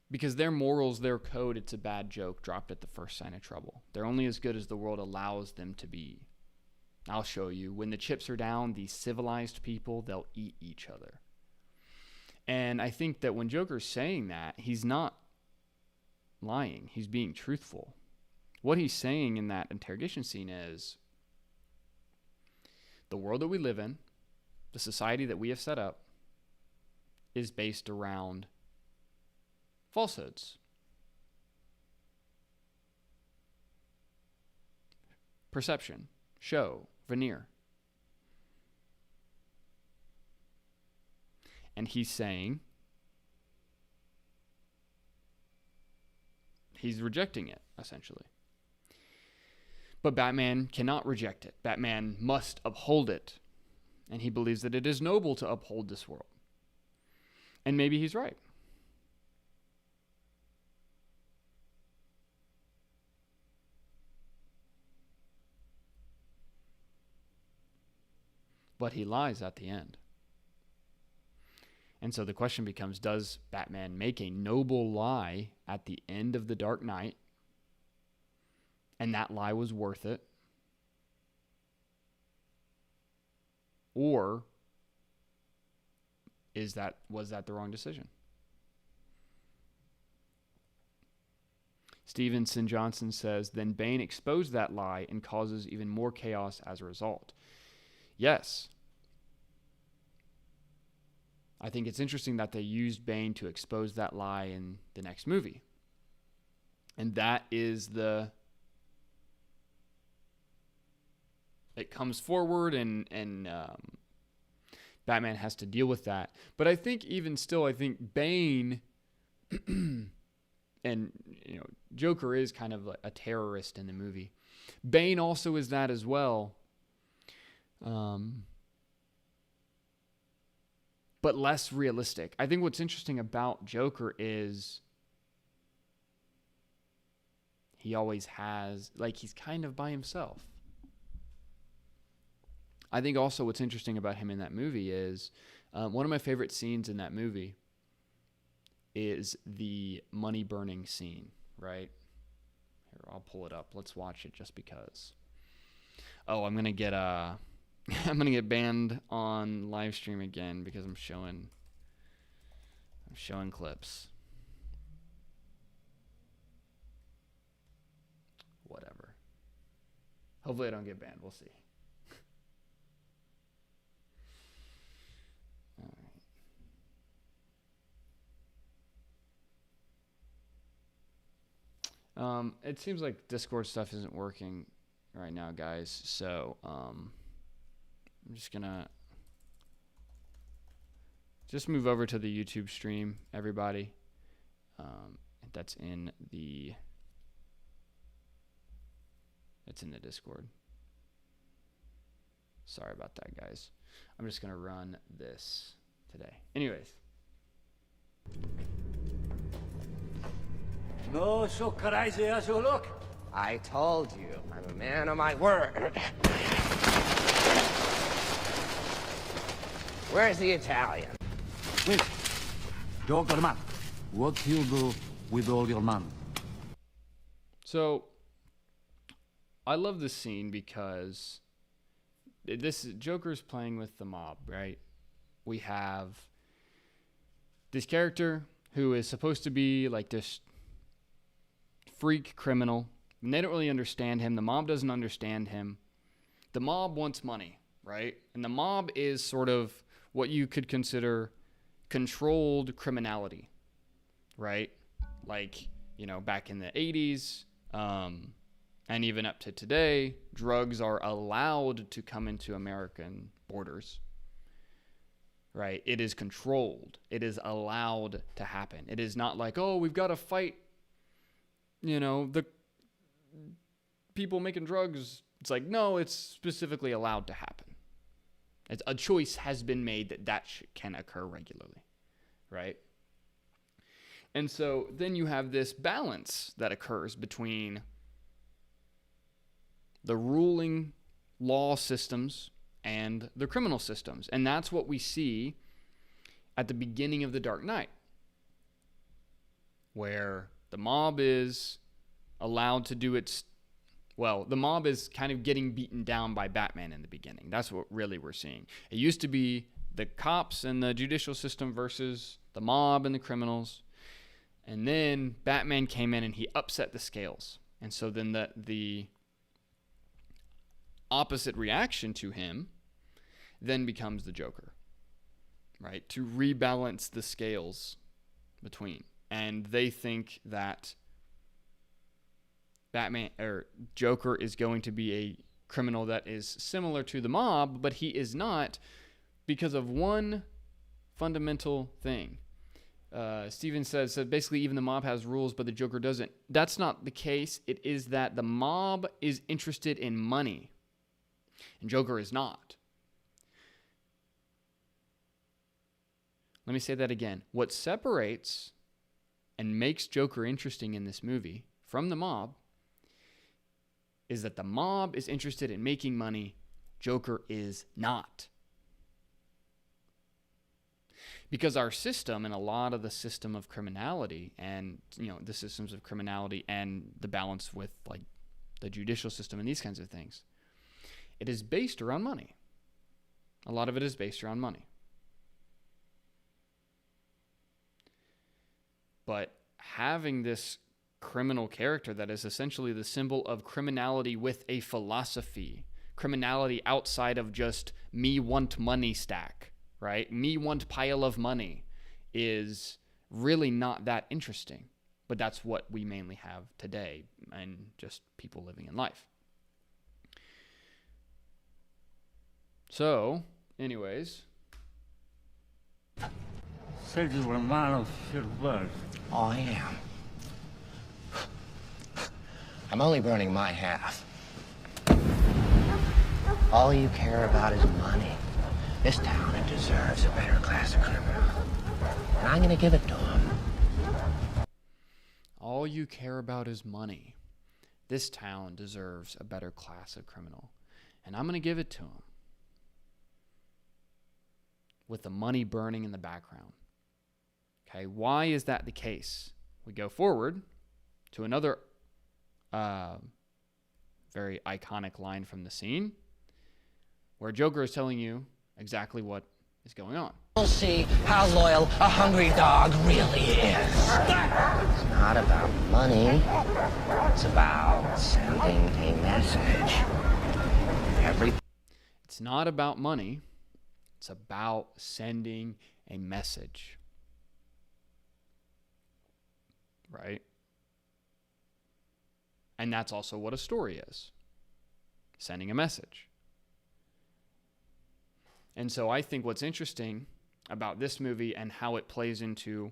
because their morals, their code, it's a bad joke dropped at the first sign of trouble. They're only as good as the world allows them to be. I'll show you. When the chips are down, these civilized people, they'll eat each other. And I think that when Joker's saying that, he's not lying. He's being truthful. What he's saying in that interrogation scene is, the world that we live in, the society that we have set up, is based around falsehoods, perception, show, veneer. And he's saying he's rejecting it, essentially. But Batman cannot reject it. Batman must uphold it. And he believes that it is noble to uphold this world. And maybe he's right. But he lies at the end. And so the question becomes, does Batman make a noble lie at the end of The Dark Knight? And that lie was worth it? Or was that the wrong decision? Stevenson Johnson says, then Bane exposed that lie and causes even more chaos as a result. Yes. I think it's interesting that they used Bane to expose that lie in the next movie. And that is it comes forward and Batman has to deal with that. But I think even still, I think Bane and Joker is kind of a terrorist in the movie. Bane also is that as well. But less realistic. I think what's interesting about Joker is he always has, he's kind of by himself. I think also what's interesting about him in that movie is one of my favorite scenes in that movie is the money burning scene, right? Here, I'll pull it up. Let's watch it just because. Oh, I'm gonna get banned on Livestream again because I'm showing clips. Whatever. Hopefully I don't get banned. We'll see. All right. It seems like Discord stuff isn't working right now, guys. So, I'm just gonna move over to the YouTube stream, everybody. It's in the Discord. Sorry about that, guys. I'm just gonna run this today. Anyways. No, so crazy as you look. I told you, I'm a man of my word. Where's the Italian? Wait, Dr. Man, what do you do with all your money? So, I love this scene because Joker's playing with the mob, right? We have this character who is supposed to be like this freak criminal. And they don't really understand him. The mob doesn't understand him. The mob wants money, right? And the mob is sort of what you could consider controlled criminality, right? Like, back in the 80s, and even up to today, drugs are allowed to come into American borders, right? It is controlled. It is allowed to happen. It is not like, oh, we've got to fight, the people making drugs. It's like, no, it's specifically allowed to happen. A choice has been made that can occur regularly, right? And so then you have this balance that occurs between the ruling law systems and the criminal systems. And that's what we see at the beginning of The Dark Knight, where the mob is allowed to do its, well, the mob is kind of getting beaten down by Batman in the beginning. That's what really we're seeing. It used to be the cops and the judicial system versus the mob and the criminals. And then Batman came in and he upset the scales. And so then the opposite reaction to him then becomes the Joker, right? To rebalance the scales between. And they think that Batman or Joker is going to be a criminal that is similar to the mob, but he is not, because of one fundamental thing. Steven says, so basically even the mob has rules, but the Joker doesn't. That's not the case. It is that the mob is interested in money, and Joker is not. Let me say that again. What separates and makes Joker interesting in this movie from the mob is that the mob is interested in making money. Joker is not. Because our system, and a lot of the system of criminality and, the systems of criminality and the balance with like the judicial system and these kinds of things, it is based around money. A lot of it is based around money. But having this criminal character that is essentially the symbol of criminality with a philosophy, criminality outside of just me want money stack, right? Me want pile of money, is really not that interesting. But that's what we mainly have today, and just people living in life. So, anyways. Said you were a man of few words. Oh, I am. I'm only burning my half. All you care about is money. This town, it deserves a better class of criminal. And I'm gonna give it to him. All you care about is money. This town deserves a better class of criminal. And I'm gonna give it to him. With the money burning in the background. Okay, why is that the case? We go forward to another very iconic line from the scene where Joker is telling you exactly what is going on. We'll see how loyal a hungry dog really is. It's not about money. It's about sending a message. It's not about money. It's about sending a message. Right? And that's also what a story is. Sending a message. And so I think what's interesting about this movie and how it plays into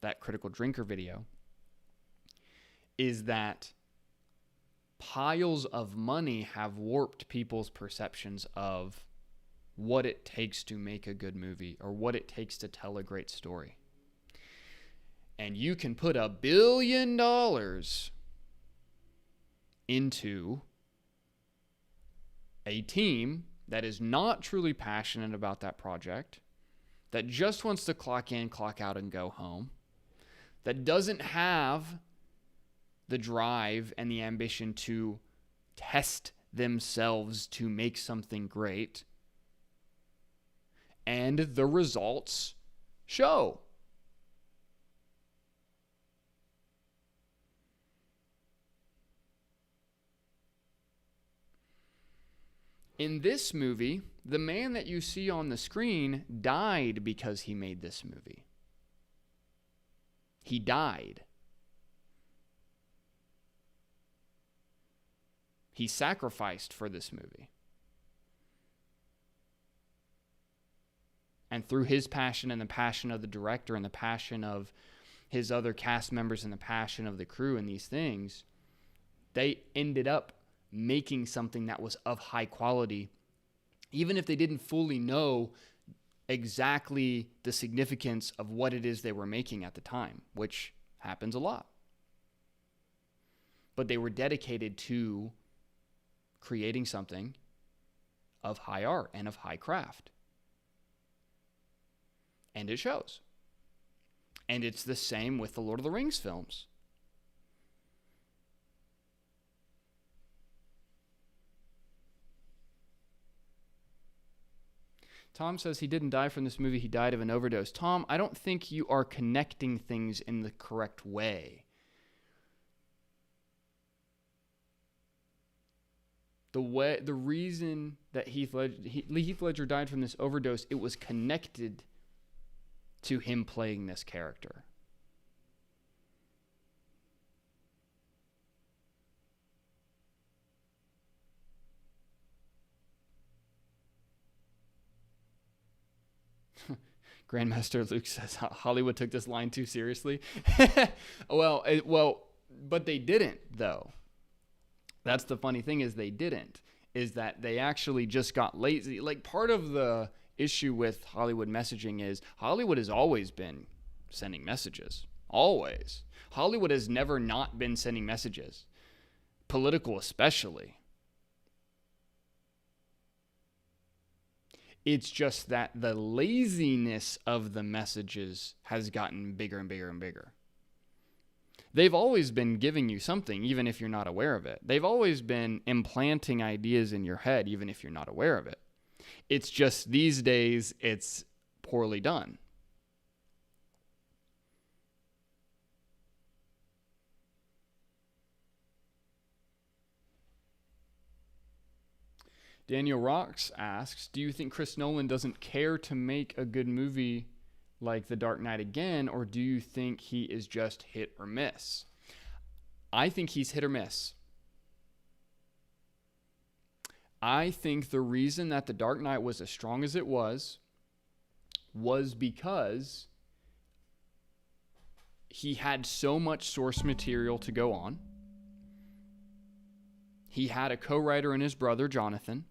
that Critical Drinker video is that piles of money have warped people's perceptions of what it takes to make a good movie or what it takes to tell a great story. And you can put $1 billion into a team that is not truly passionate about that project, that just wants to clock in, clock out, and go home, that doesn't have the drive and the ambition to test themselves to make something great, and the results show. In this movie, the man that you see on the screen died because he made this movie. He died. He sacrificed for this movie. And through his passion and the passion of the director and the passion of his other cast members and the passion of the crew and these things, they ended up making something that was of high quality, even if they didn't fully know exactly the significance of what it is they were making at the time, which happens a lot. But they were dedicated to creating something of high art and of high craft. And it shows. And it's the same with the Lord of the Rings films. Tom says he didn't die from this movie, he died of an overdose. Tom, I don't think you are connecting things in the correct way. The reason that Heath Ledger died from this overdose, it was connected to him playing this character. Grandmaster Luke says Hollywood took this line too seriously. But they didn't, though. That's the funny thing, is they didn't. Is that they actually just got lazy. Like, part of the issue with Hollywood messaging is Hollywood has always been sending messages. Always. Hollywood has never not been sending messages. Political especially. It's just that the laziness of the messages has gotten bigger and bigger and bigger. They've always been giving you something, even if you're not aware of it. They've always been implanting ideas in your head, even if you're not aware of it. It's just these days, it's poorly done. Daniel Rocks asks, do you think Chris Nolan doesn't care to make a good movie like The Dark Knight again, or do you think he is just hit or miss? I think he's hit or miss. I think the reason that The Dark Knight was as strong as it was because he had so much source material to go on. He had a co-writer in his brother, Jonathan.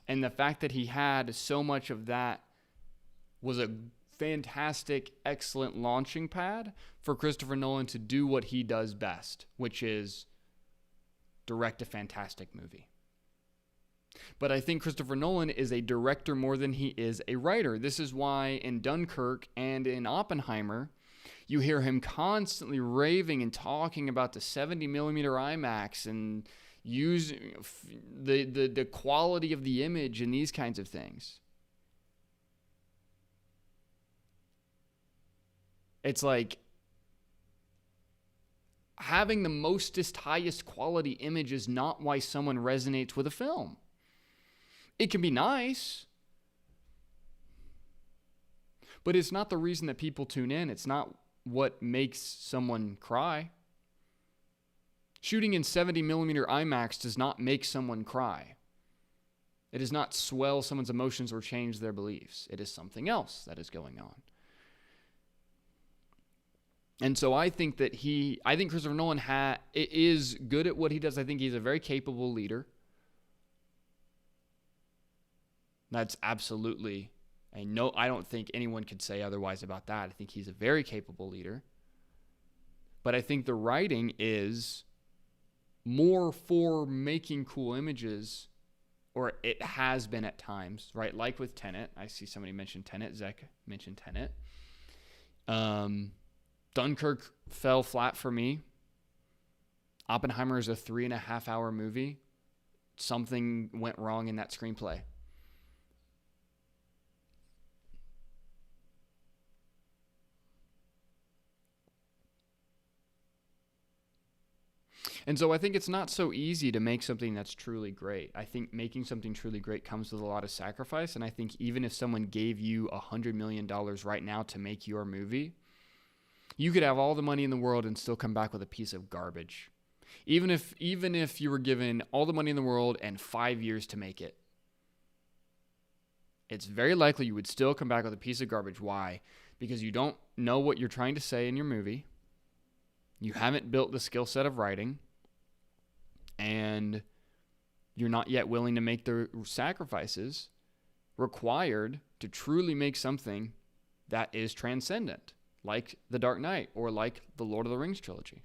And the fact that he had so much of that was a fantastic, excellent launching pad for Christopher Nolan to do what he does best, which is direct a fantastic movie. But I think Christopher Nolan is a director more than he is a writer. This is why in Dunkirk and in Oppenheimer, you hear him constantly raving and talking about the 70 millimeter IMAX and using the quality of the image and these kinds of things. It's like having the mostest, highest quality image is not why someone resonates with a film. It can be nice, but it's not the reason that people tune in. It's not what makes someone cry. Shooting in 70 millimeter IMAX does not make someone cry. It does not swell someone's emotions or change their beliefs. It is something else that is going on. And so I think that I think Christopher Nolan is good at what he does. I think he's a very capable leader. That's absolutely a no. I don't think anyone could say otherwise about that. I think he's a very capable leader. But I think the writing is more for making cool images, or it has been at times, right? Like with Tenet. I see somebody mention Tenet. Zek mentioned Tenet. Dunkirk fell flat for me. Oppenheimer is a 3.5 hour movie. Something went wrong in that screenplay. And so I think it's not so easy to make something that's truly great. I think making something truly great comes with a lot of sacrifice. And I think even if someone gave you $100 million right now to make your movie, you could have all the money in the world and still come back with a piece of garbage. Even if you were given all the money in the world and 5 years to make it, it's very likely you would still come back with a piece of garbage. Why? Because you don't know what you're trying to say in your movie. You haven't built the skill set of writing. And you're not yet willing to make the sacrifices required to truly make something that is transcendent, like The Dark Knight or like the Lord of the Rings trilogy.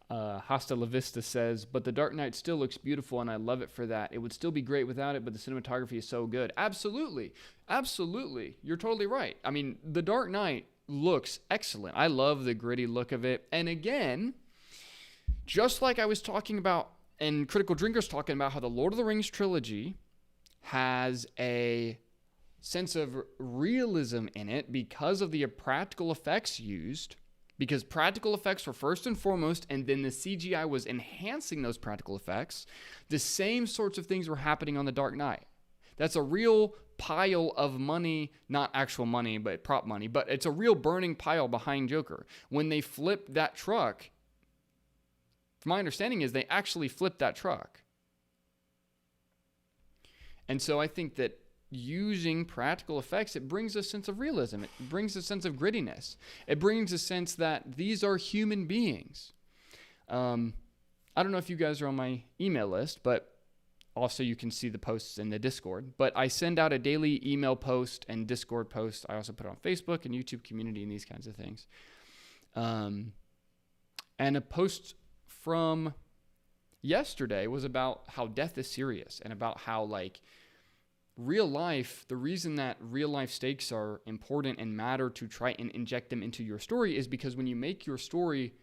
Hasta La Vista says, but The Dark Knight still looks beautiful, and I love it for that. It would still be great without it, but the cinematography is so good. Absolutely. Absolutely. You're totally right. I mean, The Dark Knight looks excellent. I love the gritty look of it. And again, just like I was talking about, and Critical Drinker's talking about how the Lord of the Rings trilogy has a sense of realism in it because of the practical effects used, because practical effects were first and foremost, and then the CGI was enhancing those practical effects. The same sorts of things were happening on The Dark Knight. That's a real pile of money, not actual money, but prop money, but it's a real burning pile behind Joker. When they flipped that truck, my understanding is they actually flipped that truck. And so I think that using practical effects, it brings a sense of realism. It brings a sense of grittiness. It brings a sense that these are human beings. I don't know if you guys are on my email list, but also you can see the posts in the Discord. But I send out a daily email post and Discord post. I also put it on Facebook and YouTube community and these kinds of things. And a post from yesterday was about how death is serious and about how, like, real life, the reason that real life stakes are important and matter to try and inject them into your story is because when you make your story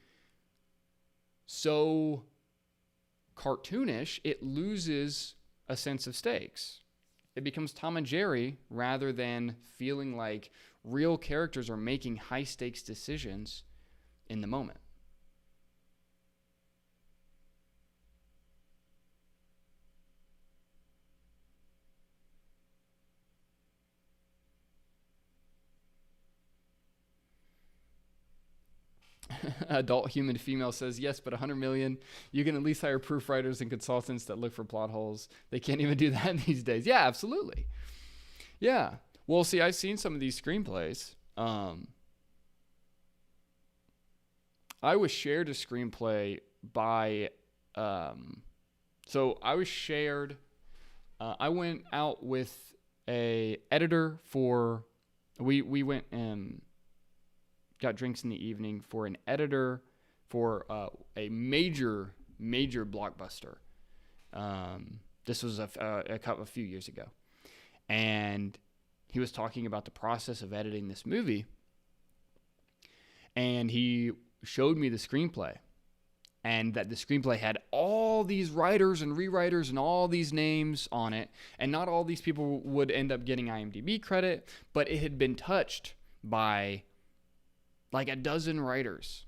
so cartoonish, it loses a sense of stakes. It becomes Tom and Jerry rather than feeling like real characters are making high stakes decisions in the moment. Adult human female says, yes, but 100 million. You can at least hire proofwriters and consultants that look for plot holes. They can't even do that these days. Yeah, absolutely. Yeah. Well, see, I've seen some of these screenplays. I was shared a screenplay by, so I was shared, I went out with a editor for, we went and got drinks in the evening for an editor for a major blockbuster. This was a few years ago. And he was talking about the process of editing this movie. And he showed me the screenplay. And that the screenplay had all these writers and rewriters and all these names on it. And not all these people would end up getting IMDb credit, but it had been touched by like a dozen writers.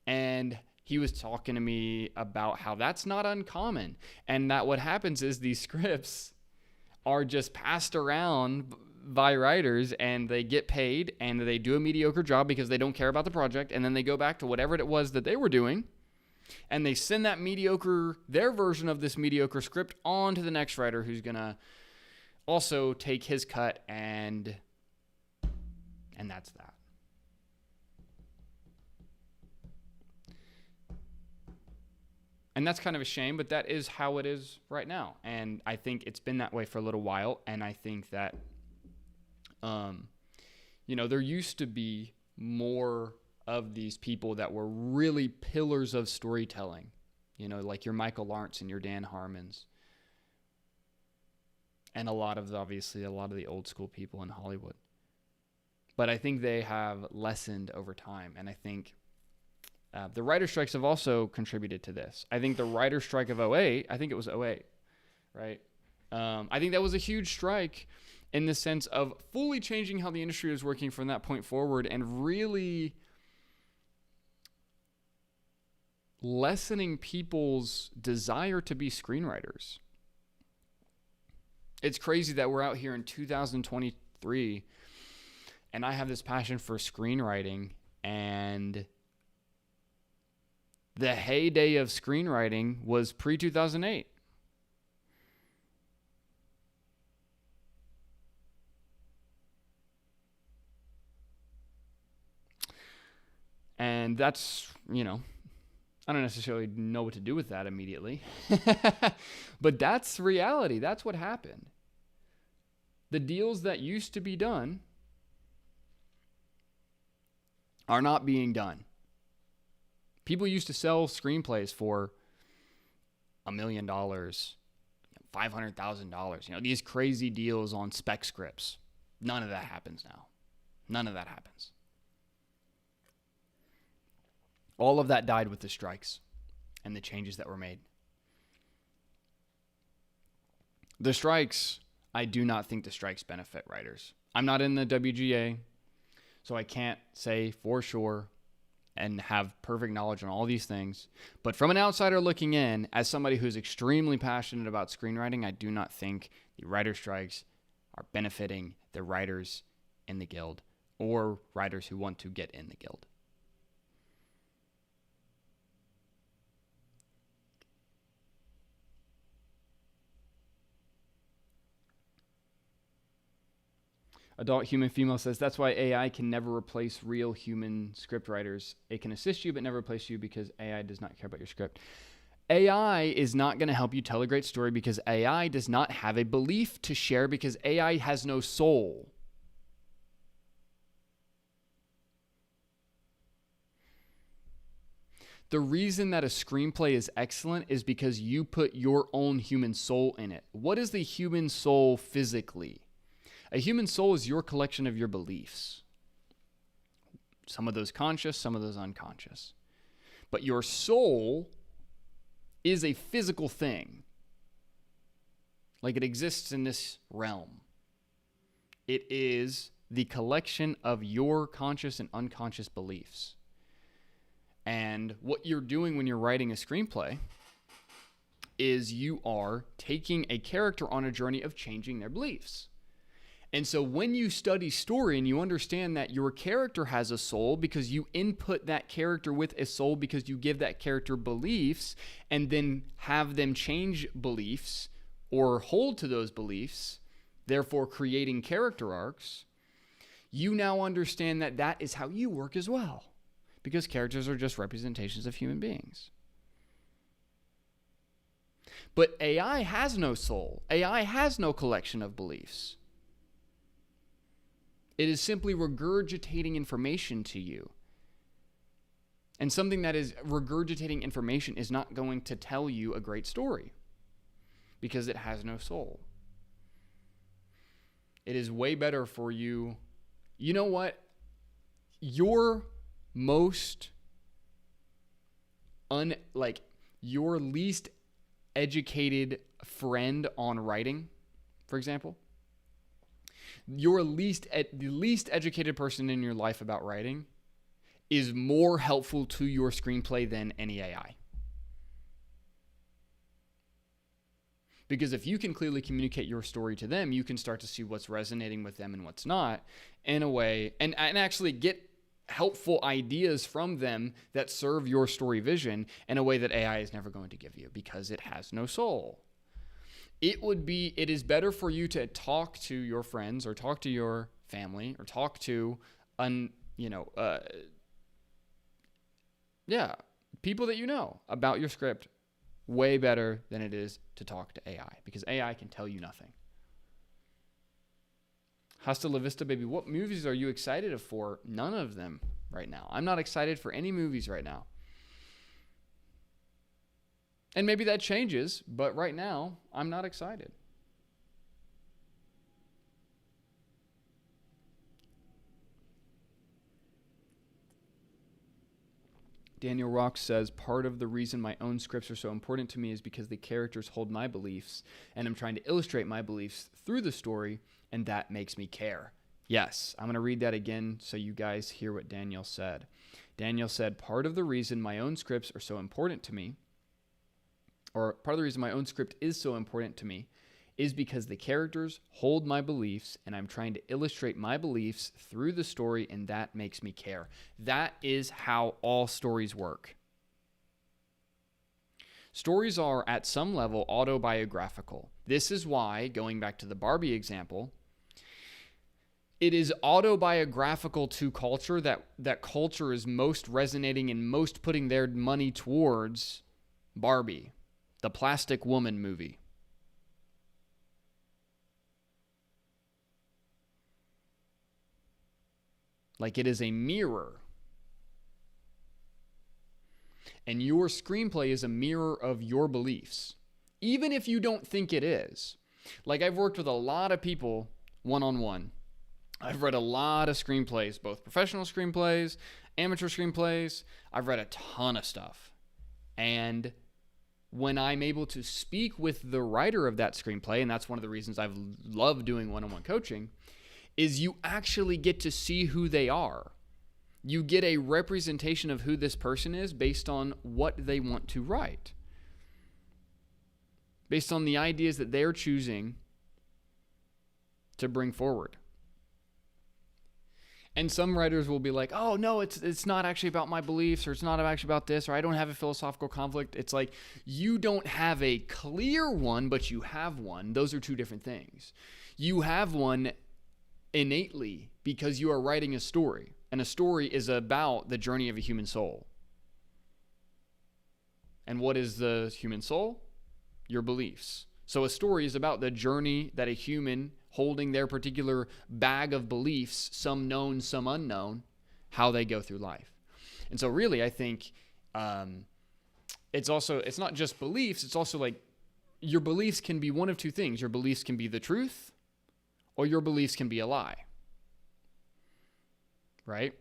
And he was talking to me about how that's not uncommon. And that what happens is these scripts are just passed around by writers and they get paid and they do a mediocre job because they don't care about the project. And then they go back to whatever it was that they were doing. And they send that their version of this mediocre script on to the next writer who's going to also take his cut and that's that. And that's kind of a shame, but that is how it is right now. And I think it's been that way for a little while. And I think that, there used to be more of these people that were really pillars of storytelling, like your Michael Lawrence and your Dan Harmons. And a lot of the old school people in Hollywood. But I think they have lessened over time. And I think the writer strikes have also contributed to this. I think the writer strike of 08, I think it was 08, right? I think that was a huge strike in the sense of fully changing how the industry was working from that point forward and really lessening people's desire to be screenwriters. It's crazy that we're out here in 2023 and I have this passion for screenwriting, and the heyday of screenwriting was pre-2008. And that's, I don't necessarily know what to do with that immediately. But that's reality. That's what happened. The deals that used to be done are not being done. People used to sell screenplays for $1 million, $500,000, these crazy deals on spec scripts. None of that happens now. None of that happens. All of that died with the strikes and the changes that were made. The strikes, I do not think the strikes benefit writers. I'm not in the WGA, so I can't say for sure and have perfect knowledge on all these things. But from an outsider looking in, as somebody who's extremely passionate about screenwriting, I do not think the writer strikes are benefiting the writers in the guild or writers who want to get in the guild. Adult Human Female says, that's why AI can never replace real human script writers. It can assist you, but never replace you because AI does not care about your script. AI is not going to help you tell a great story because AI does not have a belief to share because AI has no soul. The reason that a screenplay is excellent is because you put your own human soul in it. What is the human soul physically? A human soul is your collection of your beliefs. Some of those conscious, some of those unconscious. But your soul is a physical thing. Like it exists in this realm. It is the collection of your conscious and unconscious beliefs. And what you're doing when you're writing a screenplay is you are taking a character on a journey of changing their beliefs. And so when you study story and you understand that your character has a soul because you input that character with a soul because you give that character beliefs and then have them change beliefs or hold to those beliefs, therefore creating character arcs, you now understand that that is how you work as well because characters are just representations of human beings. But AI has no soul. AI has no collection of beliefs. It is simply regurgitating information to you. And something that is regurgitating information is not going to tell you a great story because it has no soul. It is way better for you. You know what? Your most your least educated friend on writing, for example, the least educated person in your life about writing is more helpful to your screenplay than any AI. Because if you can clearly communicate your story to them, you can start to see what's resonating with them and what's not in a way, and actually get helpful ideas from them that serve your story vision in a way that AI is never going to give you because it has no soul. It is better for you to talk to your friends or talk to your family or talk to, people that you know about your script way better than it is to talk to AI because AI can tell you nothing. Hasta la vista, baby. What movies are you excited for? None of them right now. I'm not excited for any movies right now. And maybe that changes, but right now, I'm not excited. Daniel Rock says, part of the reason my own scripts are so important to me is because the characters hold my beliefs, and I'm trying to illustrate my beliefs through the story, and that makes me care. Yes, I'm going to read that again so you guys hear what Daniel said. Daniel said, part of the reason my own scripts are so important to me, or part of the reason my own script is so important to me, is because the characters hold my beliefs and I'm trying to illustrate my beliefs through the story, and that makes me care. That is how all stories work. Stories are at some level autobiographical. This is why, going back to the Barbie example, it is autobiographical to culture that culture is most resonating and most putting their money towards Barbie, the plastic woman movie. Like it is a mirror. And your screenplay is a mirror of your beliefs, even if you don't think it is. Like, I've worked with a lot of people one-on-one. I've read a lot of screenplays, both professional screenplays, amateur screenplays. I've read a ton of stuff. And when I'm able to speak with the writer of that screenplay, and that's one of the reasons I've loved doing one-on-one coaching, is you actually get to see who they are. You get a representation of who this person is based on what they want to write, based on the ideas that they're choosing to bring forward. And some writers will be like, oh, no, it's not actually about my beliefs, or it's not actually about this, or I don't have a philosophical conflict. It's like, you don't have a clear one, but you have one. Those are two different things. You have one innately because you are writing a story, and a story is about the journey of a human soul. And what is the human soul? Your beliefs. So a story is about the journey that a human holding their particular bag of beliefs, some known, some unknown, how they go through life. And so really, I think it's not just beliefs, it's also like your beliefs can be one of two things. Your beliefs can be the truth, or your beliefs can be a lie. Right?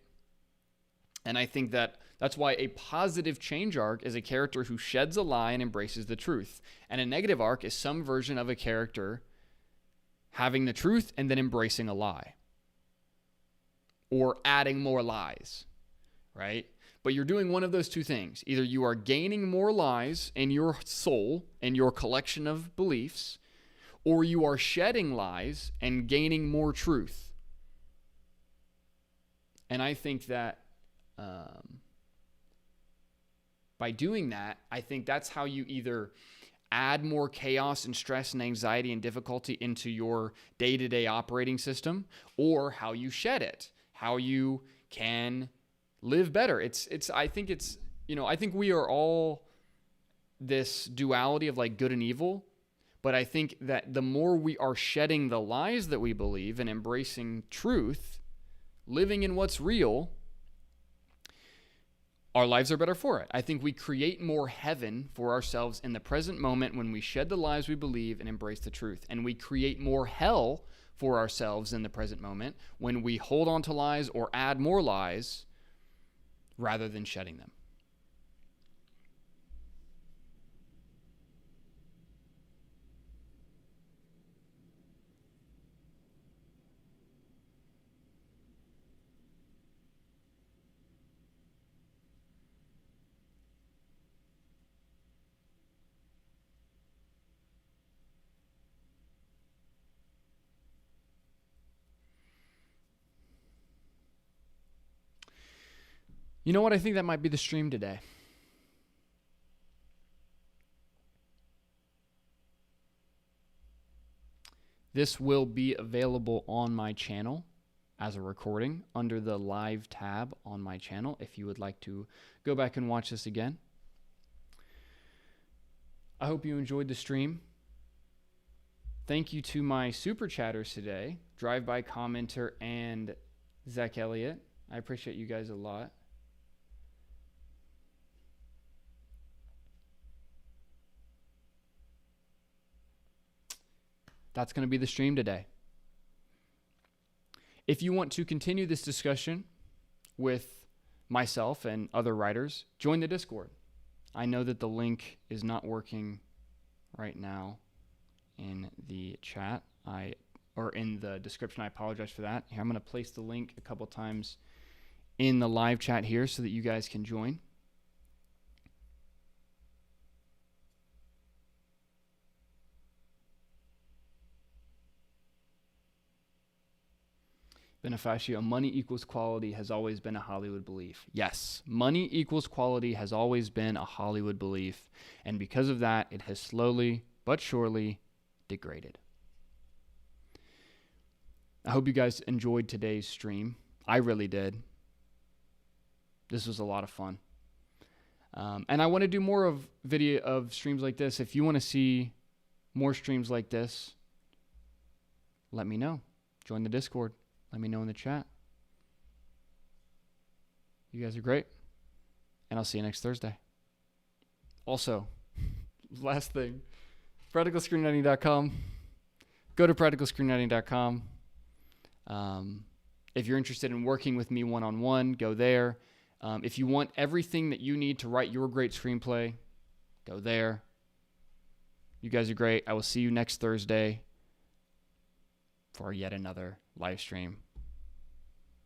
And I think that's why a positive change arc is a character who sheds a lie and embraces the truth. And a negative arc is some version of a character having the truth and then embracing a lie, or adding more lies, right? But you're doing one of those two things. Either you are gaining more lies in your soul and your collection of beliefs, or you are shedding lies and gaining more truth. And I think that by doing that, I think that's how you either add more chaos and stress and anxiety and difficulty into your day-to-day operating system, or how you shed it, how you can live better. I think we are all this duality of like good and evil, but I think that the more we are shedding the lies that we believe and embracing truth, living in what's real, our lives are better for it. I think we create more heaven for ourselves in the present moment when we shed the lies we believe and embrace the truth. And we create more hell for ourselves in the present moment when we hold on to lies or add more lies rather than shedding them. You know what? I think that might be the stream today. This will be available on my channel as a recording under the live tab on my channel if you would like to go back and watch this again. I hope you enjoyed the stream. Thank you to my super chatters today, Drive-By Commenter and Zach Elliott. I appreciate you guys a lot. That's going to be the stream today. If you want to continue this discussion with myself and other writers, join the Discord. I know that the link is not working right now in the chat, or in the description. I apologize for that. Here, I'm going to place the link a couple times in the live chat here so that you guys can join. Benefacio, money equals quality has always been a Hollywood belief. Yes, money equals quality has always been a Hollywood belief. And because of that, it has slowly but surely degraded. I hope you guys enjoyed today's stream. I really did. This was a lot of fun. And I want to do more of streams like this. If you want to see more streams like this, let me know. Join the Discord. Let me know in the chat. You guys are great. And I'll see you next Thursday. Also, last thing, practicalscreenwriting.com. Go to practicalscreenwriting.com. If you're interested in working with me one-on-one, go there. If you want everything that you need to write your great screenplay, go there. You guys are great. I will see you next Thursday for yet another live stream.